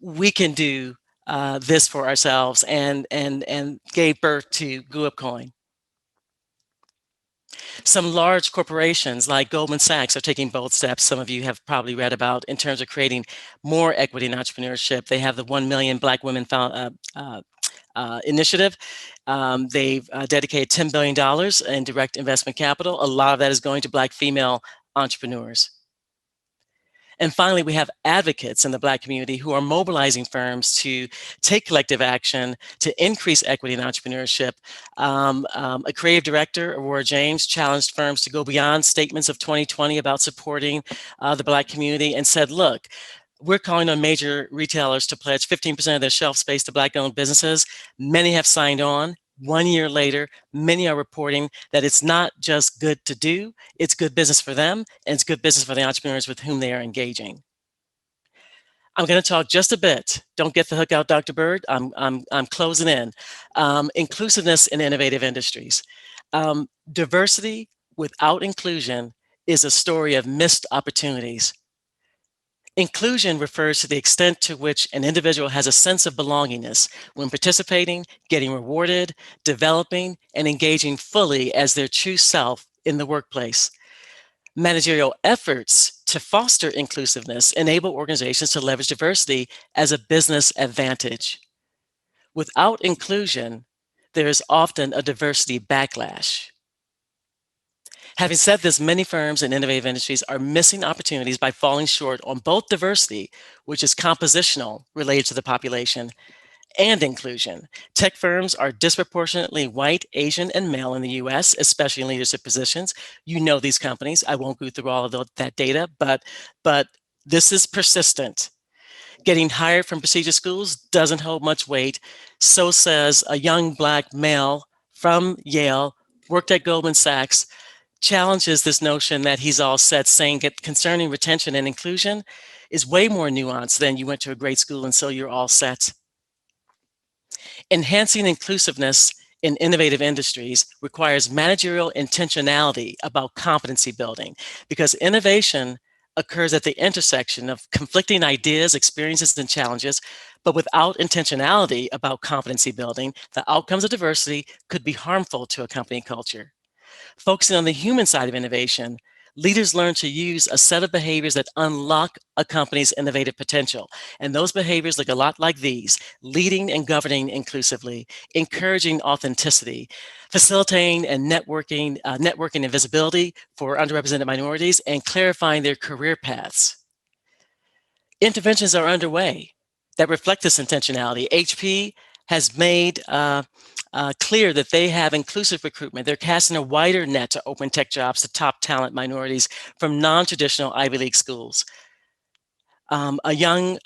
We can do this for ourselves, and gave birth to Coin. Some large corporations like Goldman Sachs are taking bold steps. Some of you have probably read about in terms of creating more equity in entrepreneurship. They have the 1 Million Black Women Initiative. They've dedicated $10 billion in direct investment capital. A lot of that is going to Black female entrepreneurs. And finally, we have advocates in the Black community who are mobilizing firms to take collective action to increase equity in entrepreneurship. A creative director, Aurora James, challenged firms to go beyond statements of 2020 about supporting the Black community and said, look, we're calling on major retailers to pledge 15% of their shelf space to Black-owned businesses. Many have signed on. 1 year later, many are reporting that it's not just good to do, it's good business for them, and it's good business for the entrepreneurs with whom they are engaging. I'm going to talk just a bit. Don't get the hook out, Dr. Bird. I'm closing in. Inclusiveness in innovative industries. Diversity without inclusion is a story of missed opportunities. Inclusion refers to the extent to which an individual has a sense of belongingness when participating, getting rewarded, developing, and engaging fully as their true self in the workplace. Managerial efforts to foster inclusiveness enable organizations to leverage diversity as a business advantage. Without inclusion, there is often a diversity backlash. Having said this, many firms and innovative industries are missing opportunities by falling short on both diversity, which is compositional related to the population, and inclusion. Tech firms are disproportionately white, Asian, and male in the US, especially in leadership positions. You know these companies. I won't go through all of that data, but this is persistent. Getting hired from prestigious schools doesn't hold much weight. So says a young Black male from Yale, worked at Goldman Sachs, challenges this notion that he's all set, saying that concerning retention and inclusion is way more nuanced than you went to a great school and so you're all set. Enhancing inclusiveness in innovative industries requires managerial intentionality about competency building, because innovation occurs at the intersection of conflicting ideas, experiences, and challenges, but without intentionality about competency building, the outcomes of diversity could be harmful to a company culture. Focusing on the human side of innovation, leaders learn to use a set of behaviors that unlock a company's innovative potential. And those behaviors look a lot like these: leading and governing inclusively, encouraging authenticity, facilitating and networking and visibility for underrepresented minorities, and clarifying their career paths. Interventions are underway that reflect this intentionality. HP has made clear that they have inclusive recruitment. They're casting a wider net to open tech jobs to top talent minorities from non-traditional Ivy League schools. A young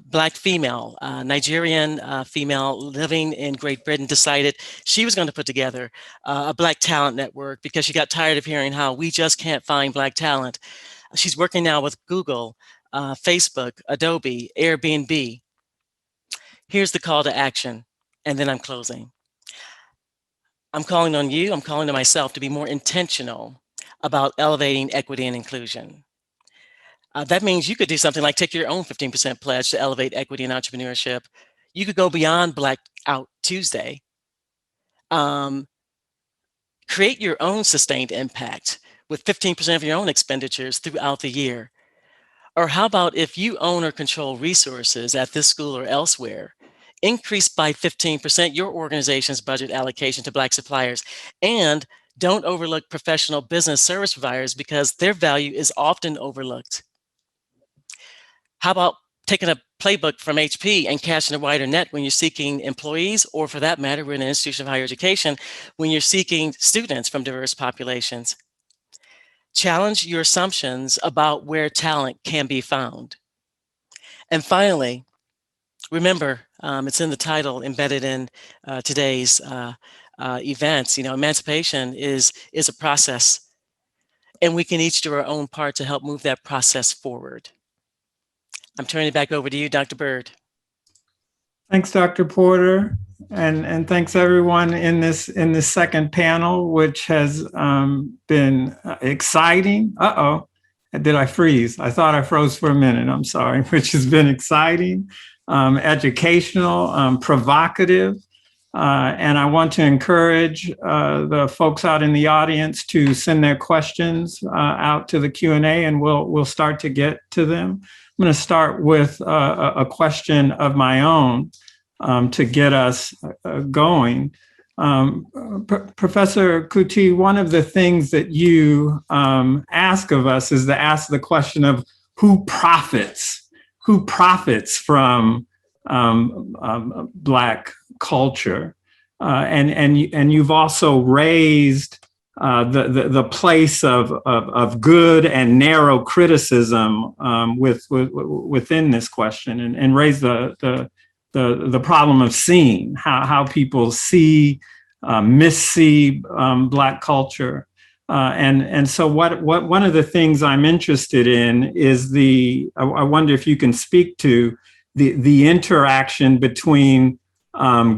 Black female, Nigerian female living in Great Britain, decided she was going to put together a Black talent network because she got tired of hearing how we just can't find Black talent. She's working now with Google, Facebook, Adobe, Airbnb. Here's the call to action, and then I'm closing. I'm calling on you, I'm calling on myself to be more intentional about elevating equity and inclusion. That means you could do something like take your own 15% pledge to elevate equity and entrepreneurship. You could go beyond Blackout Tuesday. Create your own sustained impact with 15% of your own expenditures throughout the year. Or how about if you own or control resources at this school or elsewhere, increase by 15% your organization's budget allocation to Black suppliers, and don't overlook professional business service providers because their value is often overlooked. How about taking a playbook from HP and casting a wider net when you're seeking employees, or for that matter, we're in an institution of higher education, when you're seeking students from diverse populations? Challenge your assumptions about where talent can be found. And finally, remember, it's in the title embedded in today's events, emancipation is a process, and we can each do our own part to help move that process forward. I'm turning it back over to you, Dr. Bird. Thanks, Dr. Porter, and thanks everyone in this second panel, which has been exciting. Uh-oh, did I freeze? I thought I froze for a minute. I'm sorry. Which has been exciting, educational, provocative, and I want to encourage the folks out in the audience to send their questions out to the Q&A, and we'll start to get to them. I'm going to start with a question of my own to get us going. Professor Couti, one of the things that you ask of us is to ask the question of who profits from Black culture, and you've also raised the place of good and narrow criticism within this question, and raise the problem of seeing, how people missee Black culture, and so what one of the things I'm interested in is I wonder if you can speak to the interaction between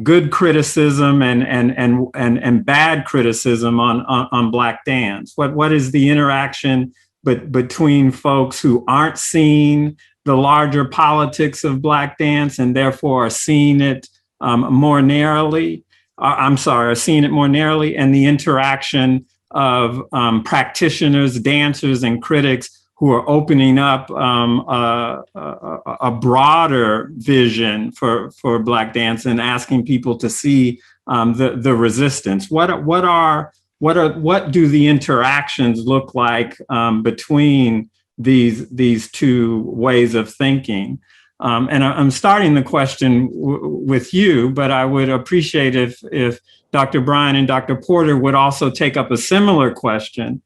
good criticism and bad criticism on Black dance. What is the interaction between folks who aren't seeing the larger politics of Black dance and therefore are seeing it more narrowly? Are seeing it more narrowly, and the interaction of practitioners, dancers, and critics who are opening up a broader vision for Black dance and asking people to see the resistance. What do the interactions look like between these two ways of thinking? And I'm starting the question with you, but I would appreciate if Dr. Bryan and Dr. Porter would also take up a similar question.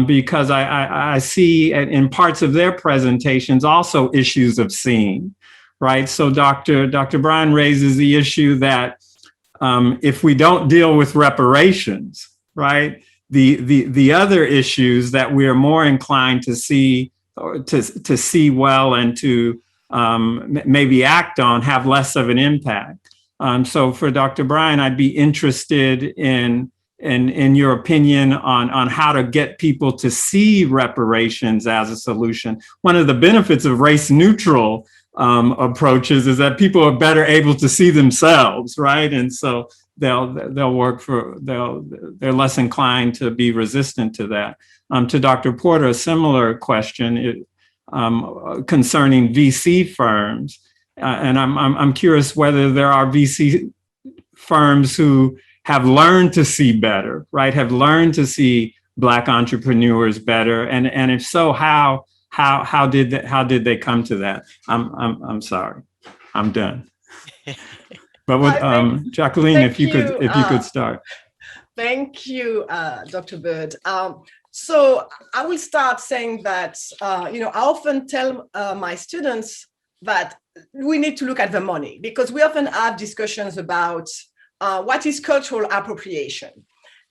Because I see in parts of their presentations also issues of seeing, right? So Dr. Bryan raises the issue that if we don't deal with reparations, right, the other issues that we are more inclined to see well and to maybe act on have less of an impact. So for Dr. Bryan, I'd be interested in your opinion on how to get people to see reparations as a solution. One of the benefits of race neutral approaches is that people are better able to see themselves, right? And so they're less inclined to be resistant to that. To Dr. Porter, a similar question concerning VC firms, and I'm curious whether there are VC firms who have learned to see better, right? Have learned to see Black entrepreneurs better, and if so, how did they come to that? I'm sorry, I'm done. But with Jacqueline, if you could start. Thank you, Dr. Bird. So I will start saying that I often tell my students that we need to look at the money, because we often have discussions about what is cultural appropriation.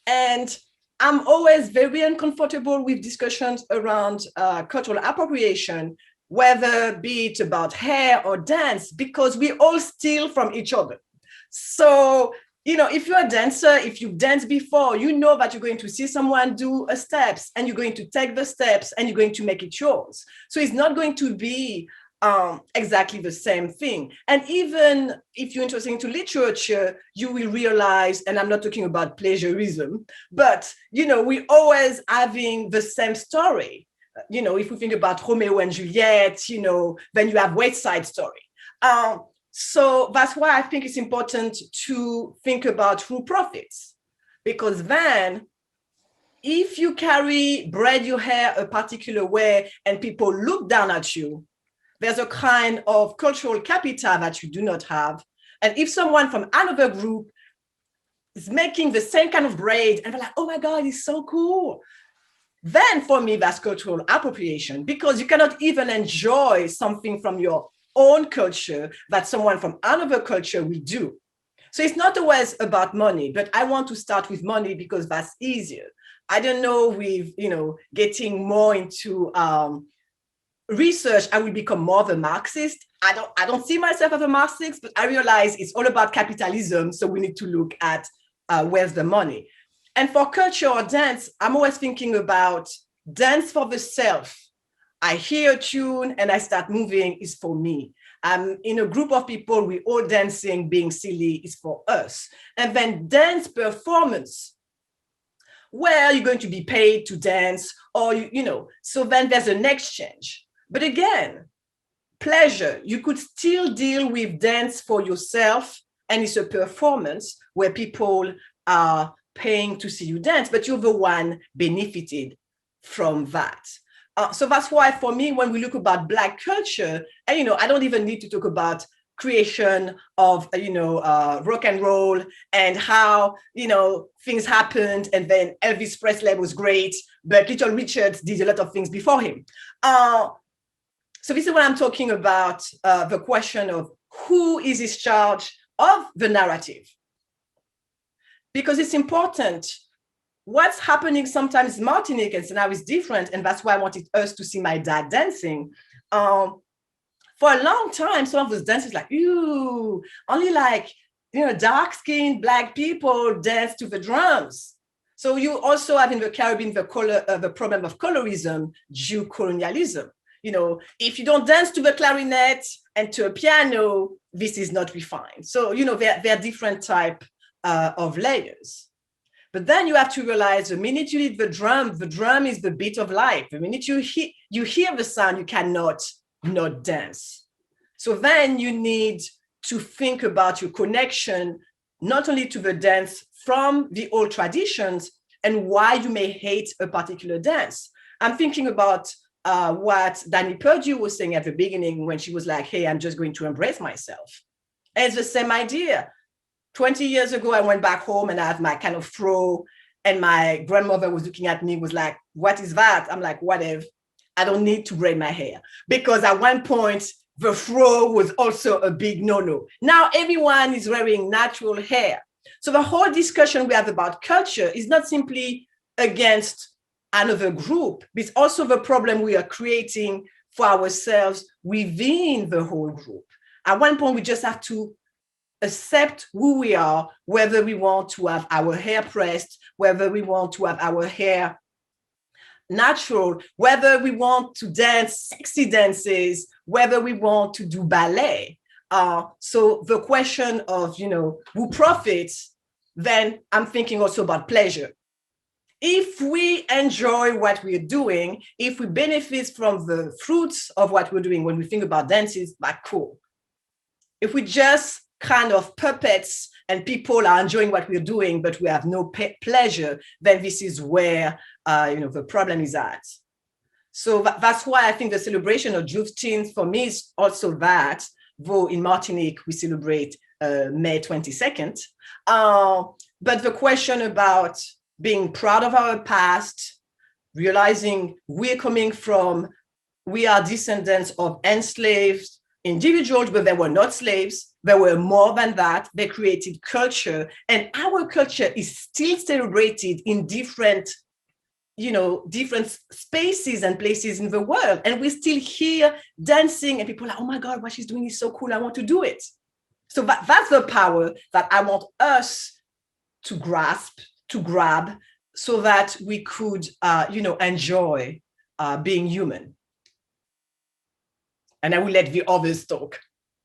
And I'm always very uncomfortable with discussions around cultural appropriation, whether be it about hair or dance, because we all steal from each other. So, if you're a dancer, if you've danced before, you know that you're going to see someone do a steps and you're going to take the steps and you're going to make it yours. So it's not going to be exactly the same thing. And even if you're interested into literature, you will realize, and I'm not talking about plagiarism, but, we always having the same story. If we think about Romeo and Juliet, then you have West Side Story. So that's why I think it's important to think about true profits, because then if you braid your hair a particular way and people look down at you, there's a kind of cultural capital that you do not have. And if someone from another group is making the same kind of braid and they're like, oh my God, it's so cool, then for me, that's cultural appropriation, because you cannot even enjoy something from your own culture that someone from another culture will do. So it's not always about money, but I want to start with money because that's easier. I don't know, with, getting more into research, I will become more of a Marxist. I don't see myself as a Marxist, but I realize it's all about capitalism. So we need to look at where's the money. And for culture or dance, I'm always thinking about dance for the self. I hear a tune and I start moving is for me. I'm in a group of people, we all dancing, being silly is for us. And then dance performance, where you're going to be paid to dance, or, so then there's an exchange. But again, pleasure, you could still deal with dance for yourself, and it's a performance where people are paying to see you dance, but you're the one benefited from that. So that's why for me, when we look about Black culture, and, I don't even need to talk about creation of, rock and roll and how, things happened. And then Elvis Presley was great, but Little Richard did a lot of things before him. So this is what I'm talking about, the question of who is in charge of the narrative. Because it's important. What's happening sometimes in Martinique and now is different. And that's why I wanted us to see my dad dancing. For a long time, some of those dancers like, ooh, only like, dark-skinned Black people dance to the drums. So you also have in the Caribbean the problem of colorism, Jew colonialism. If you don't dance to the clarinet and to a piano, this is not refined. So, there are different type of layers. But then you have to realize the minute you hit the drum is the beat of life. The minute you hear the sound, you cannot not dance. So then you need to think about your connection, not only to the dance from the old traditions and why you may hate a particular dance. I'm thinking about what Danny Perdue was saying at the beginning when she was like, hey, I'm just going to embrace myself. And it's the same idea. 20 years ago, I went back home and I had my kind of fro, and my grandmother was looking at me, was like, what is that? I'm like, whatever. I don't need to braid my hair. Because at one point, the fro was also a big no-no. Now everyone is wearing natural hair. So the whole discussion we have about culture is not simply against another group, but it's also the problem we are creating for ourselves within the whole group. At one point, we just have to accept who we are, whether we want to have our hair pressed, whether we want to have our hair natural, whether we want to dance sexy dances, whether we want to do ballet. So the question of, who profits, then I'm thinking also about pleasure. If we enjoy what we're doing, if we benefit from the fruits of what we're doing, when we think about dances, that's cool. If we just kind of puppets and people are enjoying what we're doing, but we have no pleasure, then this is where the problem is at. So that's why I think the celebration of Juneteenth for me is also that, though in Martinique we celebrate May 22nd. But the question about being proud of our past, realizing we are descendants of enslaved individuals, but they were not slaves. They were more than that. They created culture, and our culture is still celebrated in different spaces and places in the world. And we still hear dancing and people are like, oh my God, what she's doing is so cool. I want to do it. So that's the power that I want us to grab so that we could, enjoy being human. and I will let the others talk.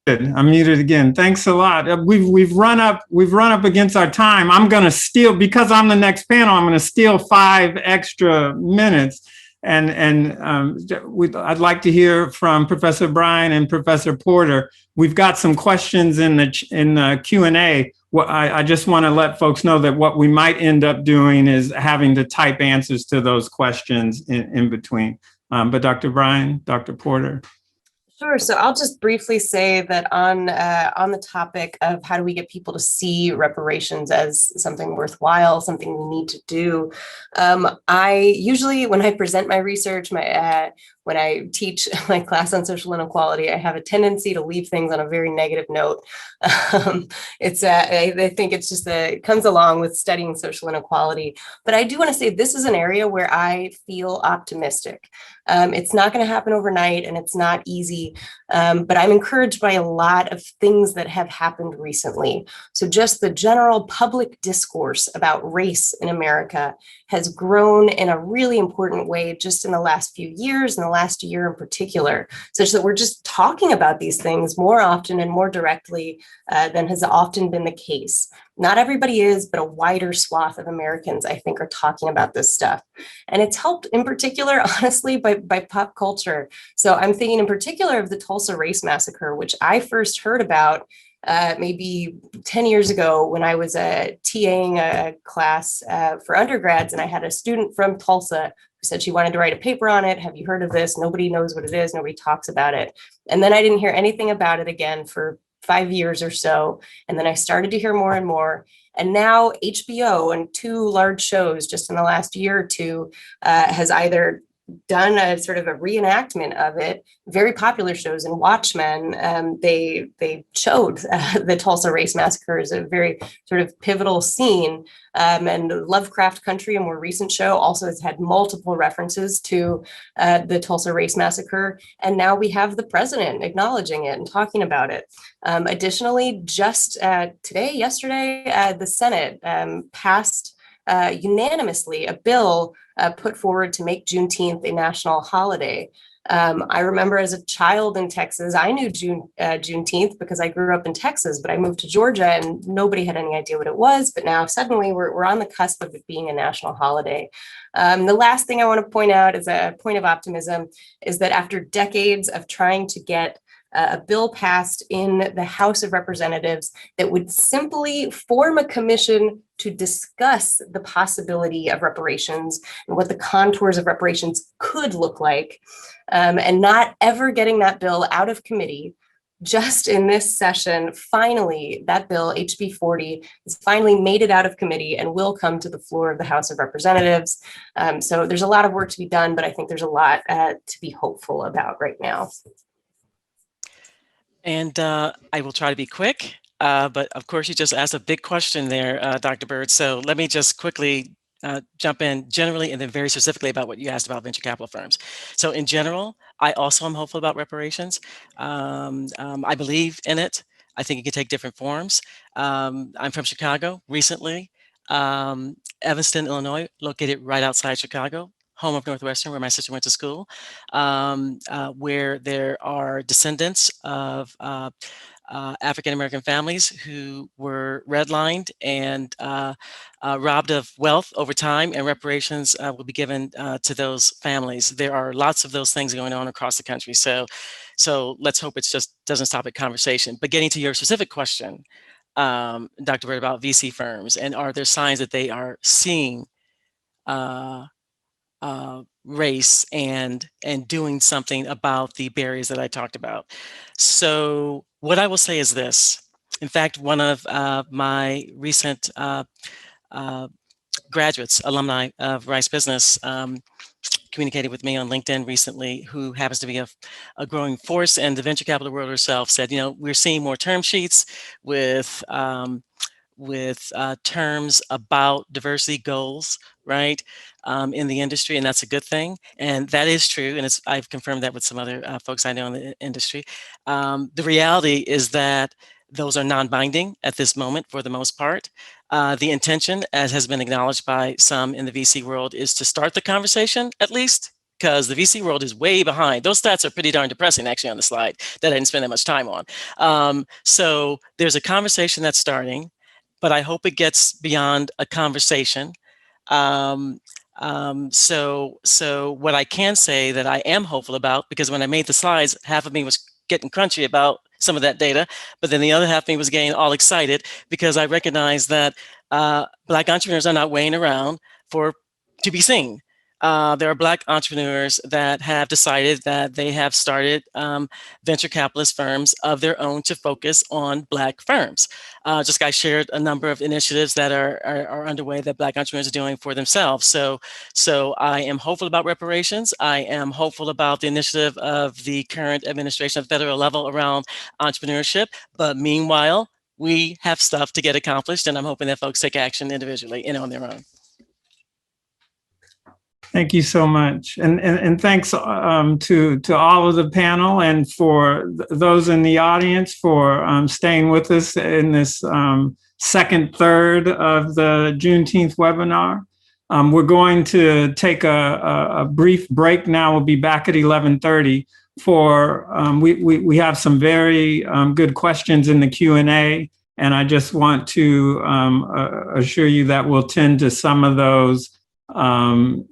Good. I'm muted again. Thanks a lot. We've run up against our time. I'm going to steal, because I'm the next panel, I'm going to steal 5 extra minutes. I'd like to hear from Professor Bryan and Professor Porter. We've got some questions in the Q&A. I just want to let folks know that what we might end up doing is having to type answers to those questions in between. But Dr. Bryan, Dr. Porter. Sure. So I'll just briefly say that on the topic of how do we get people to see reparations as something worthwhile, something we need to do, I usually, when I present my research, when I teach my class on social inequality, I have a tendency to leave things on a very negative note. I think it's just it comes along with studying social inequality. But I do want to say this is an area where I feel optimistic. It's not going to happen overnight, and it's not easy, but I'm encouraged by a lot of things that have happened recently. So just the general public discourse about race in America has grown in a really important way just in the last few years, in the last year in particular, such that we're just talking about these things more often and more directly than has often been the case. Not everybody is, but a wider swath of Americans, I think, are talking about this stuff. And it's helped in particular, honestly, by pop culture. So I'm thinking in particular of the Tulsa race massacre, which I first heard about maybe 10 years ago when I was TAing a class for undergrads, and I had a student from Tulsa who said she wanted to write a paper on it. Have you heard of this? Nobody knows what it is. Nobody talks about it. And then I didn't hear anything about it again for 5 years or so. And then I started to hear more and more. And now HBO and 2 large shows just in the last year or two has either done a sort of a reenactment of it. Very popular shows. In Watchmen, they showed the Tulsa race massacre as a very sort of pivotal scene. And Lovecraft Country, a more recent show, also has had multiple references to the Tulsa race massacre. And now we have the president acknowledging it and talking about it. Additionally, just yesterday, the Senate passed unanimously a bill put forward to make Juneteenth a national holiday. I remember as a child in Texas, I knew Juneteenth because I grew up in Texas, but I moved to Georgia and nobody had any idea what it was. But now suddenly we're on the cusp of it being a national holiday. The last thing I want to point out as a point of optimism is that after decades of trying to get a bill passed in the House of Representatives that would simply form a commission to discuss the possibility of reparations and what the contours of reparations could look like, and not ever getting that bill out of committee. Just in this session, finally, that bill, HB 40, has finally made it out of committee and will come to the floor of the House of Representatives. So there's a lot of work to be done, but I think there's a lot to be hopeful about right now. And I will try to be quick, but of course you just asked a big question there, Dr. Bird. So let me just quickly jump in generally and then very specifically about what you asked about venture capital firms. So in general, I also am hopeful about reparations. I believe in it. I think it can take different forms. I'm from Chicago recently. Evanston, Illinois, located right outside Chicago, home of Northwestern, where my sister went to school, where there are descendants of African-American families who were redlined and robbed of wealth over time, and reparations will be given to those families. There are lots of those things going on across the country. So let's hope it just doesn't stop at conversation. But getting to your specific question, Dr. Bird, about VC firms, and are there signs that they are seeing race and doing something about the barriers that I talked about. So what I will say is this. In fact, one of my recent graduates, alumni of Rice Business, communicated with me on LinkedIn recently, who happens to be a growing force in the venture capital world herself, said, you know, we're seeing more term sheets with terms about diversity goals, right, in the industry, and that's a good thing. And that is true, and I've confirmed that with some other folks I know in the industry. The reality is that those are non-binding at this moment for the most part. The intention, as has been acknowledged by some in the VC world, is to start the conversation at least, because the VC world is way behind. Those stats are pretty darn depressing, actually, on the slide that I didn't spend that much time on. So there's a conversation that's starting, but I hope it gets beyond a conversation. So what I can say that I am hopeful about, because when I made the slides, half of me was getting crunchy about some of that data, but then the other half of me was getting all excited because I recognize that Black entrepreneurs are not waiting around to be seen. There are Black entrepreneurs that have decided that they have started venture capitalist firms of their own to focus on Black firms. Just I shared a number of initiatives that are underway that Black entrepreneurs are doing for themselves. So I am hopeful about reparations. I am hopeful about the initiative of the current administration at the federal level around entrepreneurship. But meanwhile, we have stuff to get accomplished, and I'm hoping that folks take action individually and on their own. Thank you so much. And thanks to all of the panel and for those in the audience for staying with us in this second third of the Juneteenth webinar. We're going to take a brief break now. We'll be back at 11:30 for, we have some very good questions in the Q&A, and I just want to assure you that we'll tend to some of those by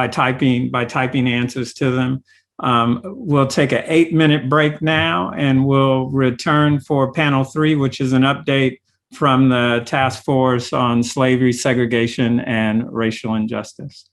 typing answers to them. We'll take an 8-minute break now, and we'll return for panel 3, which is an update from the task force on slavery, segregation, and racial injustice.